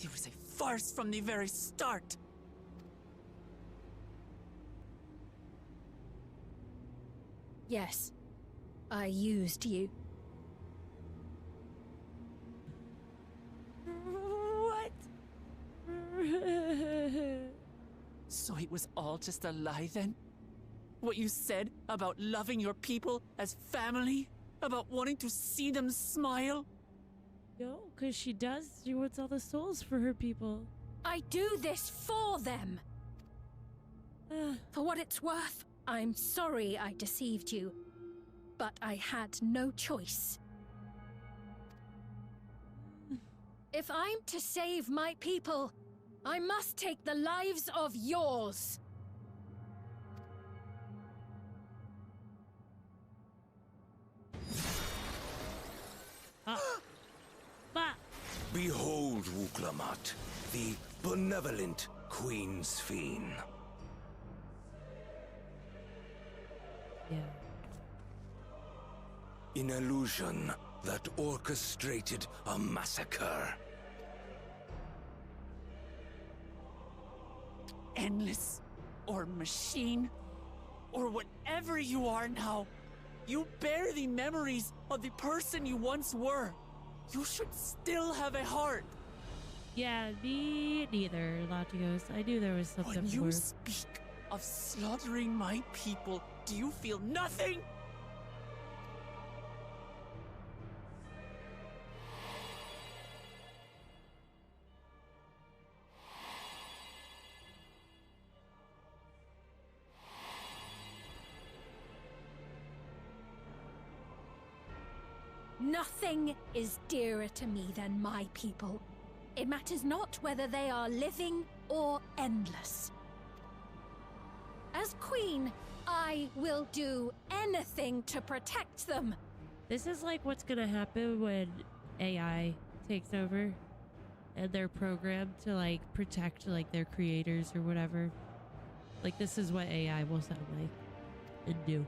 It was a farce from the very start. Yes, I used you. What? So it was all just a lie then? What you said about loving your people as family? About wanting to see them smile? No, because she does. She wants all the souls for her people. I do this for them. For what it's worth, I'm sorry I deceived you. But I had no choice. If I'm to save my people, I must take the lives of yours. Behold, Wuklamat, the benevolent Queen's Fiend. Yeah. An illusion that orchestrated a massacre. endless, or machine, or whatever you are now, you bear the memories of the person you once were. You should still have a heart. Yeah, me neither, Latios. I knew there was something When you more. speak of slaughtering my people, do you feel nothing? Nothing is dearer to me than my people. It matters not whether they are living or endless. As queen, I will do anything to protect them. This is like what's gonna happen when AI takes over and they're programmed to like protect like their creators or whatever. Like this is what AI will sound like and do.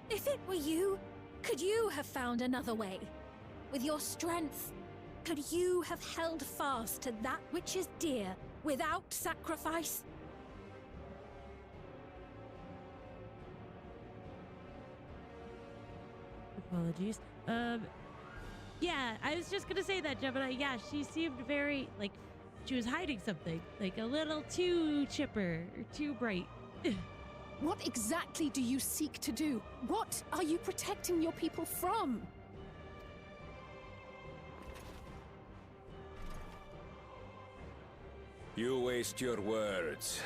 If it were you, could you have found another way? With your strength, could you have held fast to that which is dear without sacrifice? Apologies. Yeah, I was just gonna say that, Gemini. Yeah, she seemed very like she was hiding something, like a little too chipper or too bright. What exactly do you seek to do? What are you protecting your people from? You waste your words.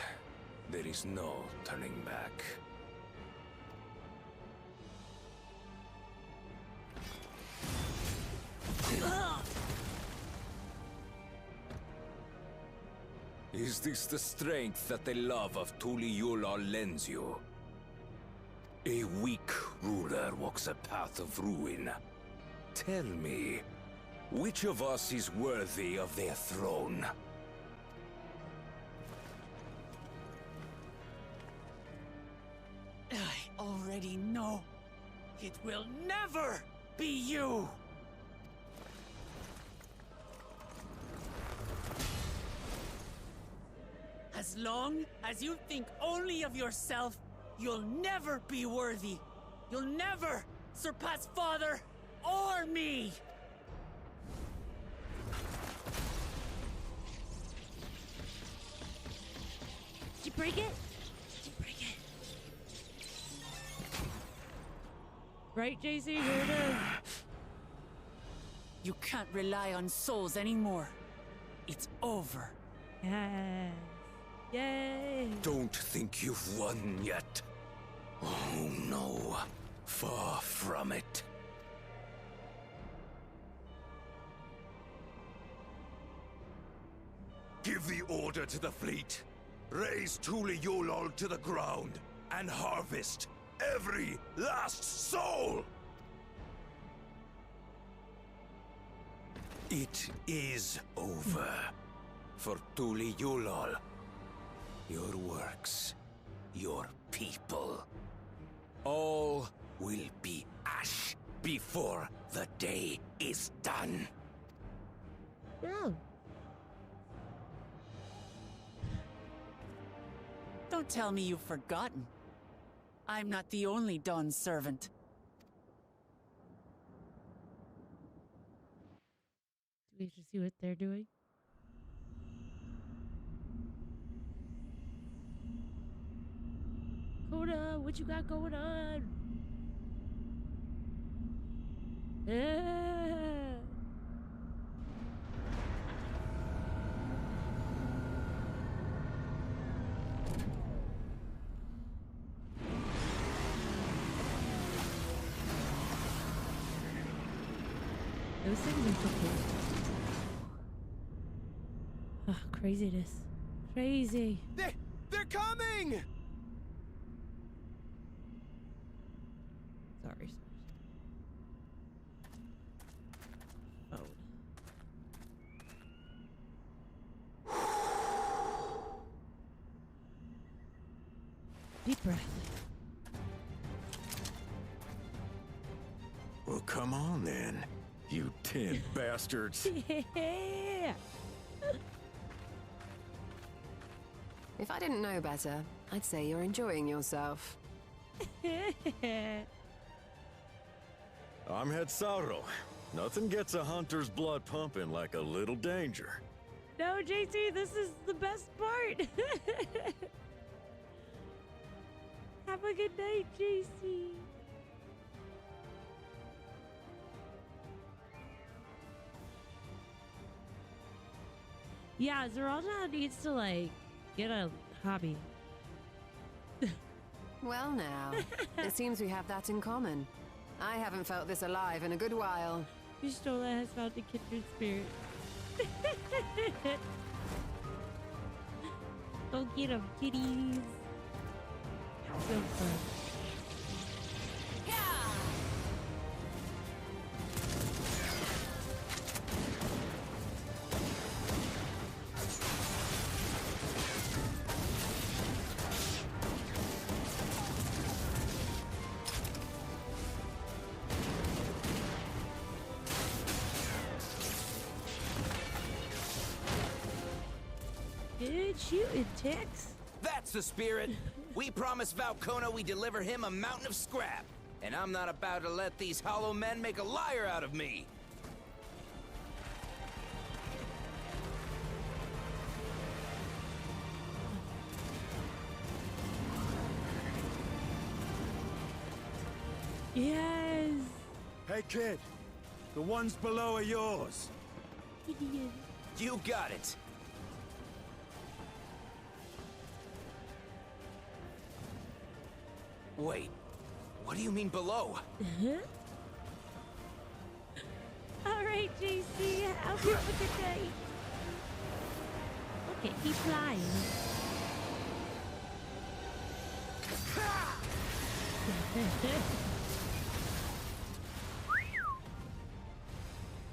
There is no turning back. Is this the strength that the love of Tuliyollal lends you? A weak ruler walks a path of ruin. Tell me, which of us is worthy of their throne? I already know. It will never be you! As long as you think only of yourself, you'll never be worthy. You'll never surpass Father or me! Did you break it? Did you break it? Right, JC? Here it is. You can't rely on souls anymore. It's over. Yes. Yay! Don't think you've won yet. Oh no, far from it. Give the order to the fleet. Raise Tuliyollal to the ground and harvest every last soul! It is over for Tuliyollal. Your works, your people, all will be ash before the day is done. No. Don't tell me you've forgotten. I'm not the only Dawn's servant. Do we have to see what they're doing? Coda, what you got going on? Those things are so cool. Ah, craziness. Crazy. They're coming! Sorry. Phone. Deep breath. Well, come on then, you Tin bastards. Yeah. If I didn't know better, I'd say you're enjoying yourself. I'm Head Sauro. Nothing gets a hunter's blood pumping like a little danger. No, JC, this is the best part. Have a good night, JC. Yeah, Zeralda needs to, like, get a hobby. Well now, it seems we have that in common. I haven't felt this alive in a good while. Pistola has found a kindred spirit. Go get 'em, kitties. So fun. Good shooting, Tex. That's the spirit. We promised Valcona we deliver him a mountain of scrap. And I'm not about to let these hollow men make a liar out of me. Yes. Hey, kid. The ones below are yours. Idiot. You got it. Wait, what do you mean below? All right, JC, have a good day. Okay, keep flying.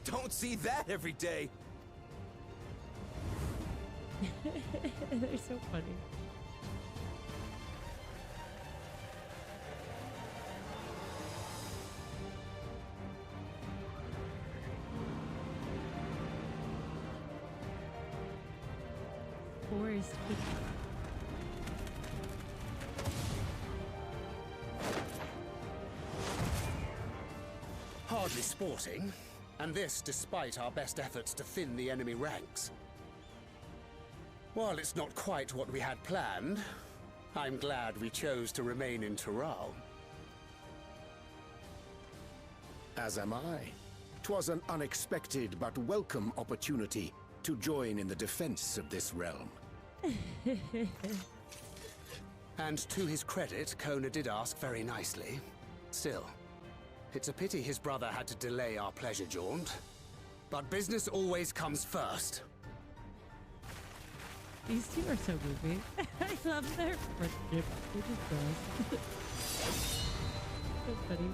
Don't see that every day. They're so funny. Forest. Hardly sporting, and this despite our best efforts to thin the enemy ranks. While it's not quite what we had planned, I'm glad we chose to remain in Tural. As am I. 'Twas an unexpected but welcome opportunity to join in the defense of this realm. And to his credit, Kona did ask very nicely. Still, it's a pity his brother had to delay our pleasure jaunt. But business always comes first. These two are so goofy. I love their friendship. They're just girls. So funny.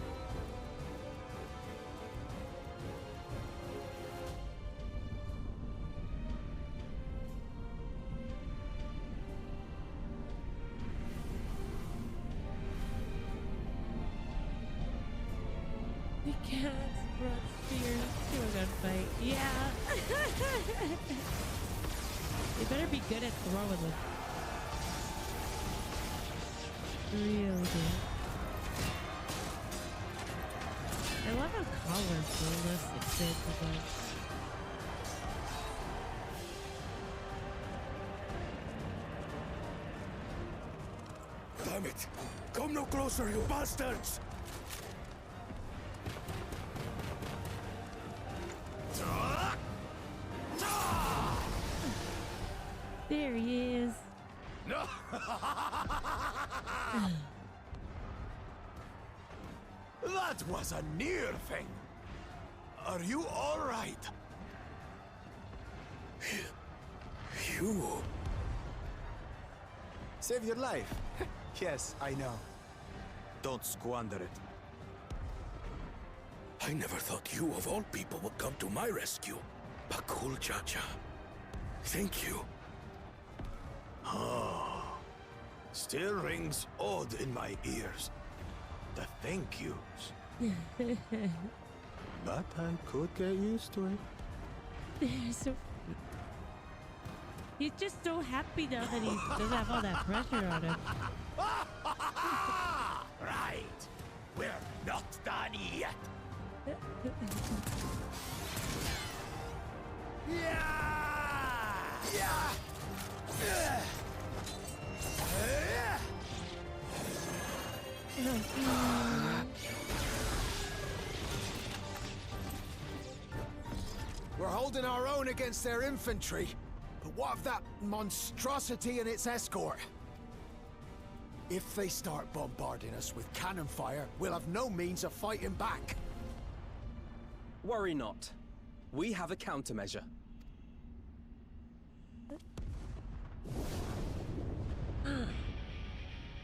We can't brought spears to a gunfight. Yeah. They better be good at throwing them. Really good. I love how colorful this example is. Damn it! Come no closer, you bastards! There he is. No! That was a near thing. Are you all right? You... Save your life. Yes, I know. Don't squander it. I never thought you of all people would come to my rescue. Bakul Chacha. Thank you. Oh, still rings odd in my ears. The thank yous. But I could get used to it. So he's just so happy now that he doesn't have all that pressure on him. Right. We're not done yet. We're holding our own against their infantry. But what of that monstrosity and its escort? If they start bombarding us with cannon fire, we'll have no means of fighting back. Worry not. We have a countermeasure.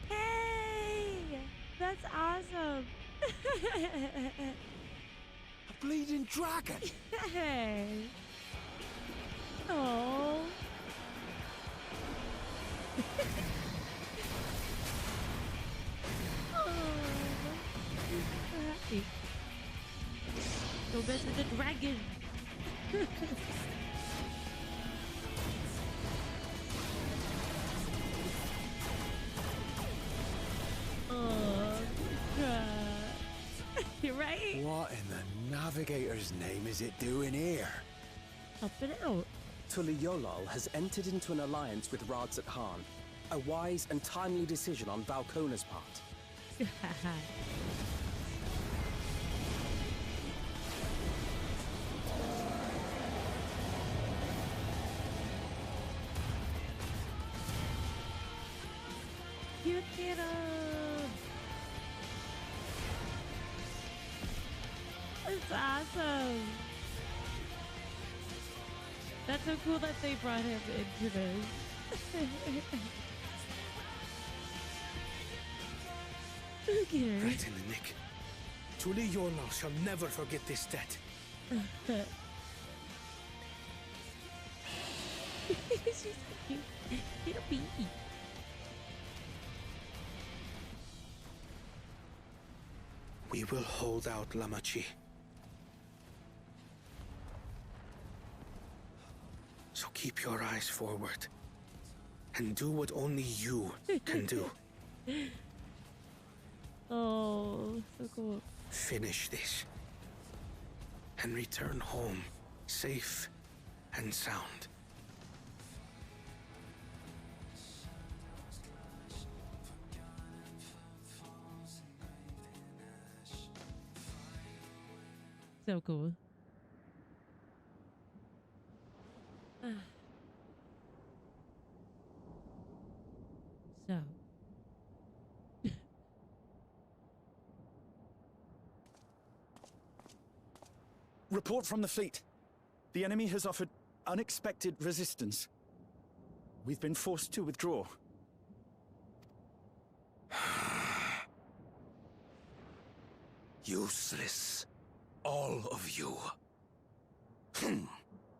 Hey! That's awesome! A bleeding dragon! Hey! Oh. Happy. Go mess with the dragon. Oh, you're right. What in the Navigator's name is it doing here? Helping out. Tuliyollal has entered into an alliance with Radzat Khan. A wise and timely decision on Valkona's part. You get him! It's awesome! That's so cool that they brought him into this. Look at her. Right in the nick. Tuliyollal shall never forget this debt. She's so cute. Little bee. We will hold out, Lamachi. So keep your eyes forward. And do what only you can do. Oh, so cool. Finish this. And return home, safe and sound. So cool. So. Report from the fleet. The enemy has offered unexpected resistance. We've been forced to withdraw. Useless. All of you.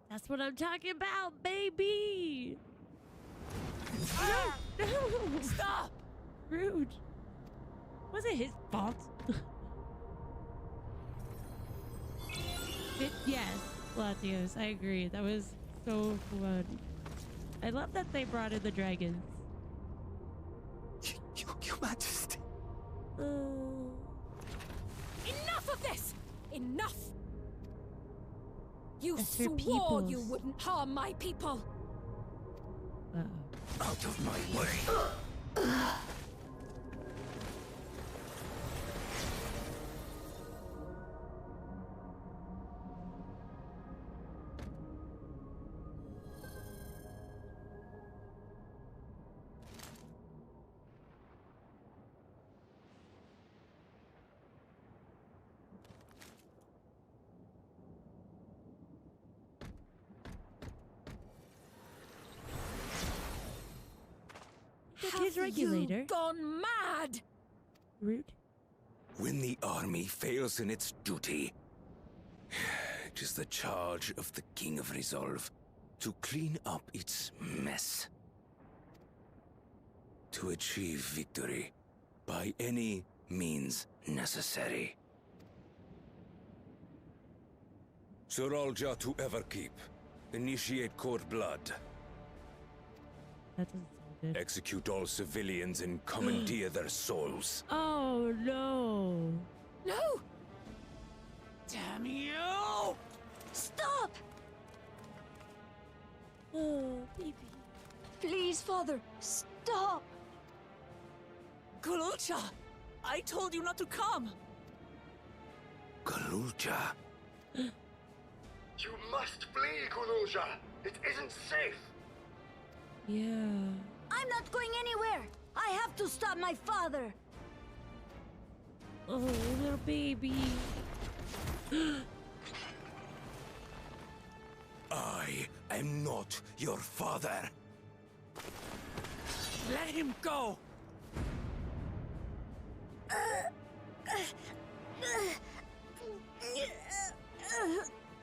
That's what I'm talking about, baby! No! Stop! Rude. Wasn't his fault. Yes, Latios, I agree. That was so fun. I love that they brought in the dragons. Your Majesty. Enough of this! Enough! You That's her swore peoples. you wouldn't harm my people! Out of my way. His regulator. You gone mad? Rude. When the army fails in its duty, it is the charge of the King of Resolve to clean up its mess. To achieve victory by any means necessary. Zeralja to Everkeep. Initiate court blood. That doesn't sound good. Execute all civilians and commandeer their souls. Oh no! No! Damn you! Stop! Oh, baby. Please, Father, stop! Kululcha! I told you not to come! Kululcha. You must flee, Kululja! It isn't safe! Yeah. I'm not going anywhere! I have to stop my father! Oh, little baby. I am not your father. Let him go!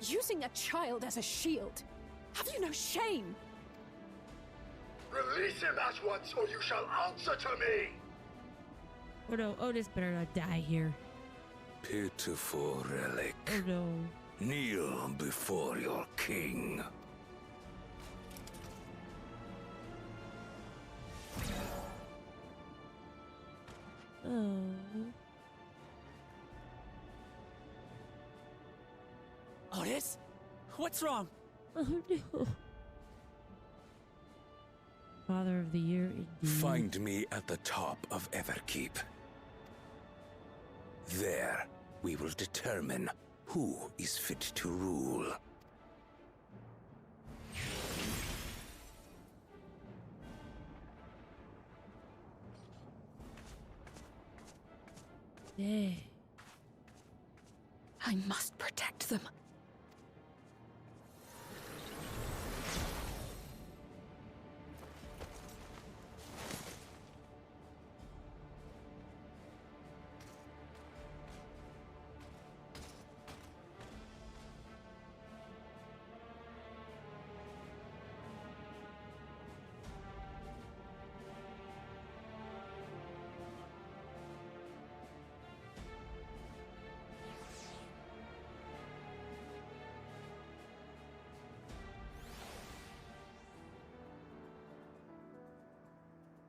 Using a child as a shield. Have you no shame? Release him at once, or you shall answer to me! Oh no, Otis better not die here. Pitiful relic. Oh no. Kneel before your king. Oh. Otis? What's wrong? Oh no. Father of the Year, indeed. Find me at the top of Everkeep. There, we will determine who is fit to rule. Yeah. I must protect them.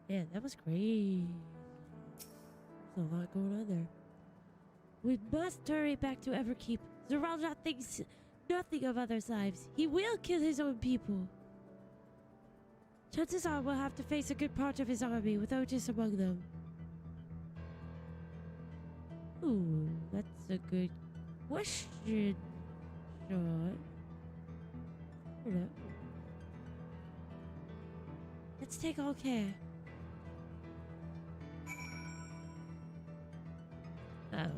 Yeah, that was great. There's a lot going on there. We must hurry back to Everkeep. Zeralja thinks nothing of others' lives. He will kill his own people. Chances are we'll have to face a good part of his army with Otis among them. Ooh, that's a good question, Sean. Hold up. Let's take all care. Uh-oh.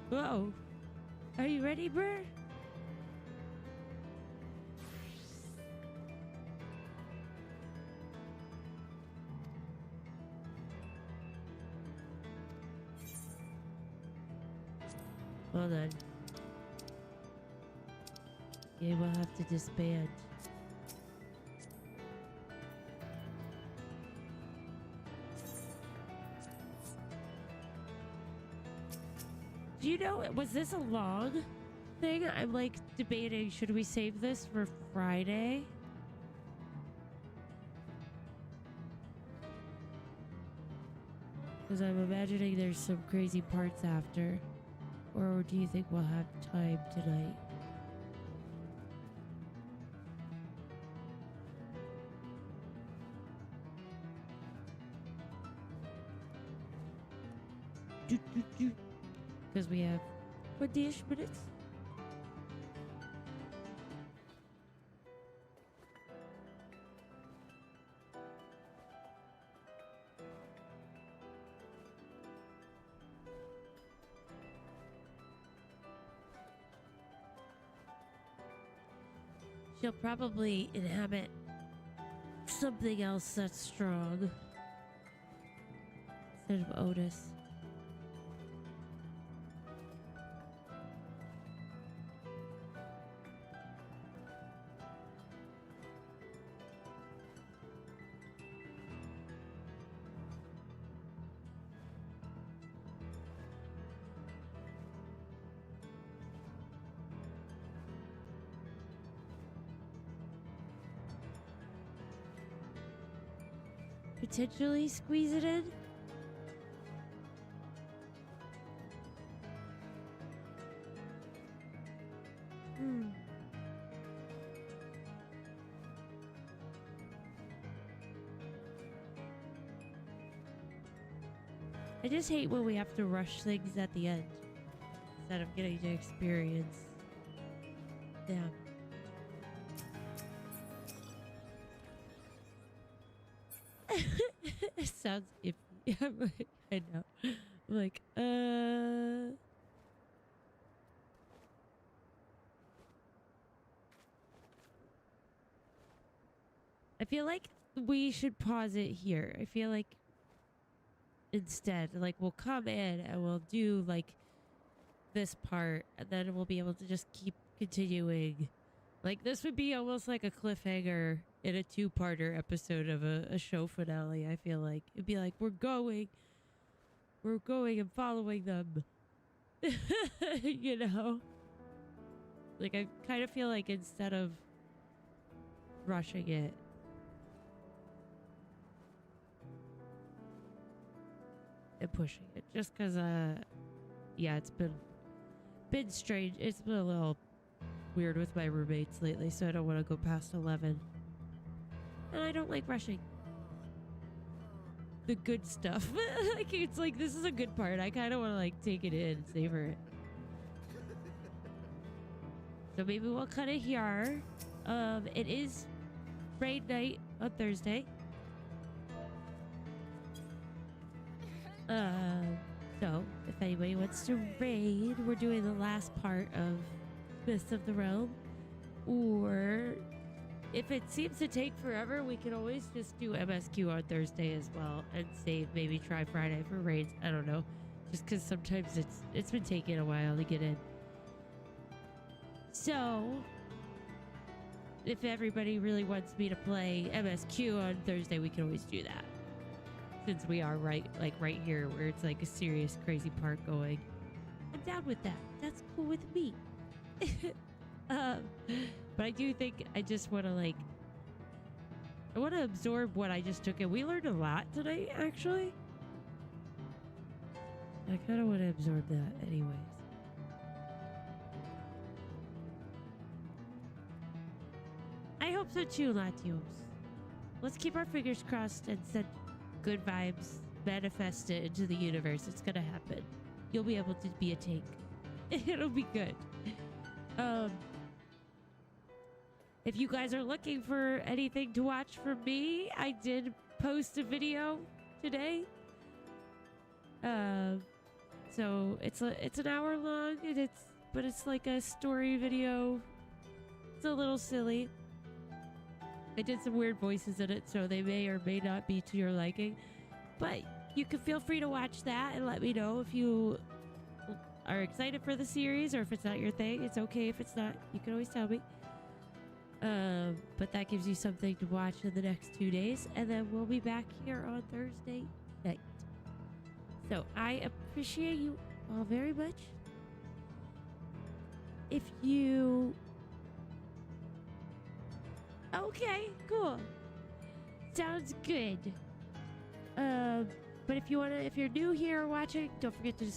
Whoa. Are you ready, Burr? Hold on. Yeah, we'll have to disband. Do you know, was this a long thing? I'm like debating, should we save this for Friday? Because I'm imagining there's some crazy parts after. Or do you think we'll have time tonight? Because we have 20-ish minutes. She'll probably inhabit something else that's strong instead of Otis. potentially squeeze it in. I just hate when we have to rush things at the end instead of getting to experience them. It sounds iffy. I know. I'm like, I feel like we should pause it here. I feel like instead, like, we'll come in and we'll do like this part, and then we'll be able to just keep continuing. Like, this would be almost like a cliffhanger in a two-parter episode of a show finale. I feel like it'd be like, we're going and following them. You know, like, I kind of feel like instead of rushing it, and pushing it, just because yeah, it's been strange. It's been a little weird with my roommates lately, so I don't want to go past 11, and I don't like rushing the good stuff. Like, it's like, this is a good part, I kind of want to like take it in and savor it. So maybe we'll cut it here. It is raid night on Thursday. So if anybody wants to raid, we're doing the last part of Mists of the Realm. Or if it seems to take forever, we can always just do MSQ on Thursday as well and save, maybe try Friday for raids. I don't know. Just because sometimes it's been taking a while to get in. So if everybody really wants me to play MSQ on Thursday, we can always do that. Since we are right here where it's like a serious crazy part going. I'm down with that. That's cool with me. But I do think I just want to I want to absorb what I just took in. We learned a lot tonight, actually. I kind of want to absorb that anyways. I hope so too, Latios. Let's keep our fingers crossed and send good vibes manifested into the universe. It's gonna happen. You'll be able to be a tank. It'll be good. If you guys are looking for anything to watch from me, I did post a video today. So it's an hour long, and it's like a story video. It's a little silly. I did some weird voices in it, so they may or may not be to your liking. But you can feel free to watch that and let me know if you are excited for the series or if it's not your thing. It's okay if it's not. You can always tell me. But that gives you something to watch in the next 2 days. And then we'll be back here on Thursday night. So I appreciate you all very much. If you... Okay, cool. Sounds good. But if you're new here watching, don't forget to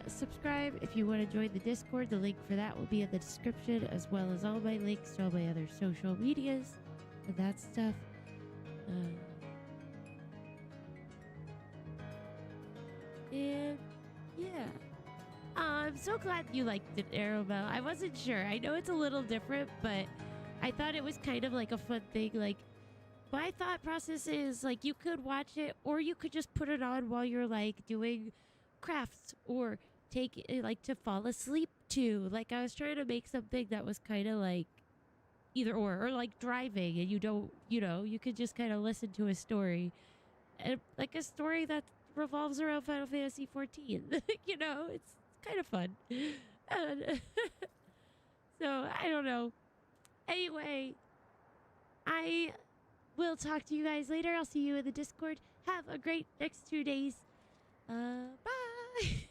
subscribe. If you want to join the Discord, the link for that will be in the description, as well as all my links to all my other social medias and that stuff. And yeah. I'm so glad you liked the Arrowbell. I wasn't sure. I know it's a little different, but I thought it was kind of like a fun thing. Like, my thought process is, like, you could watch it, or you could just put it on while you're, like, doing crafts, or take it, like, to fall asleep to. Like, I was trying to make something that was kind of, like, either or like driving, and you don't, you could just kind of listen to a story. And, like, a story that revolves around Final Fantasy 14. It's kind of fun. And so, I don't know. Anyway, I will talk to you guys later. I'll see you in the Discord. Have a great next 2 days. Bye.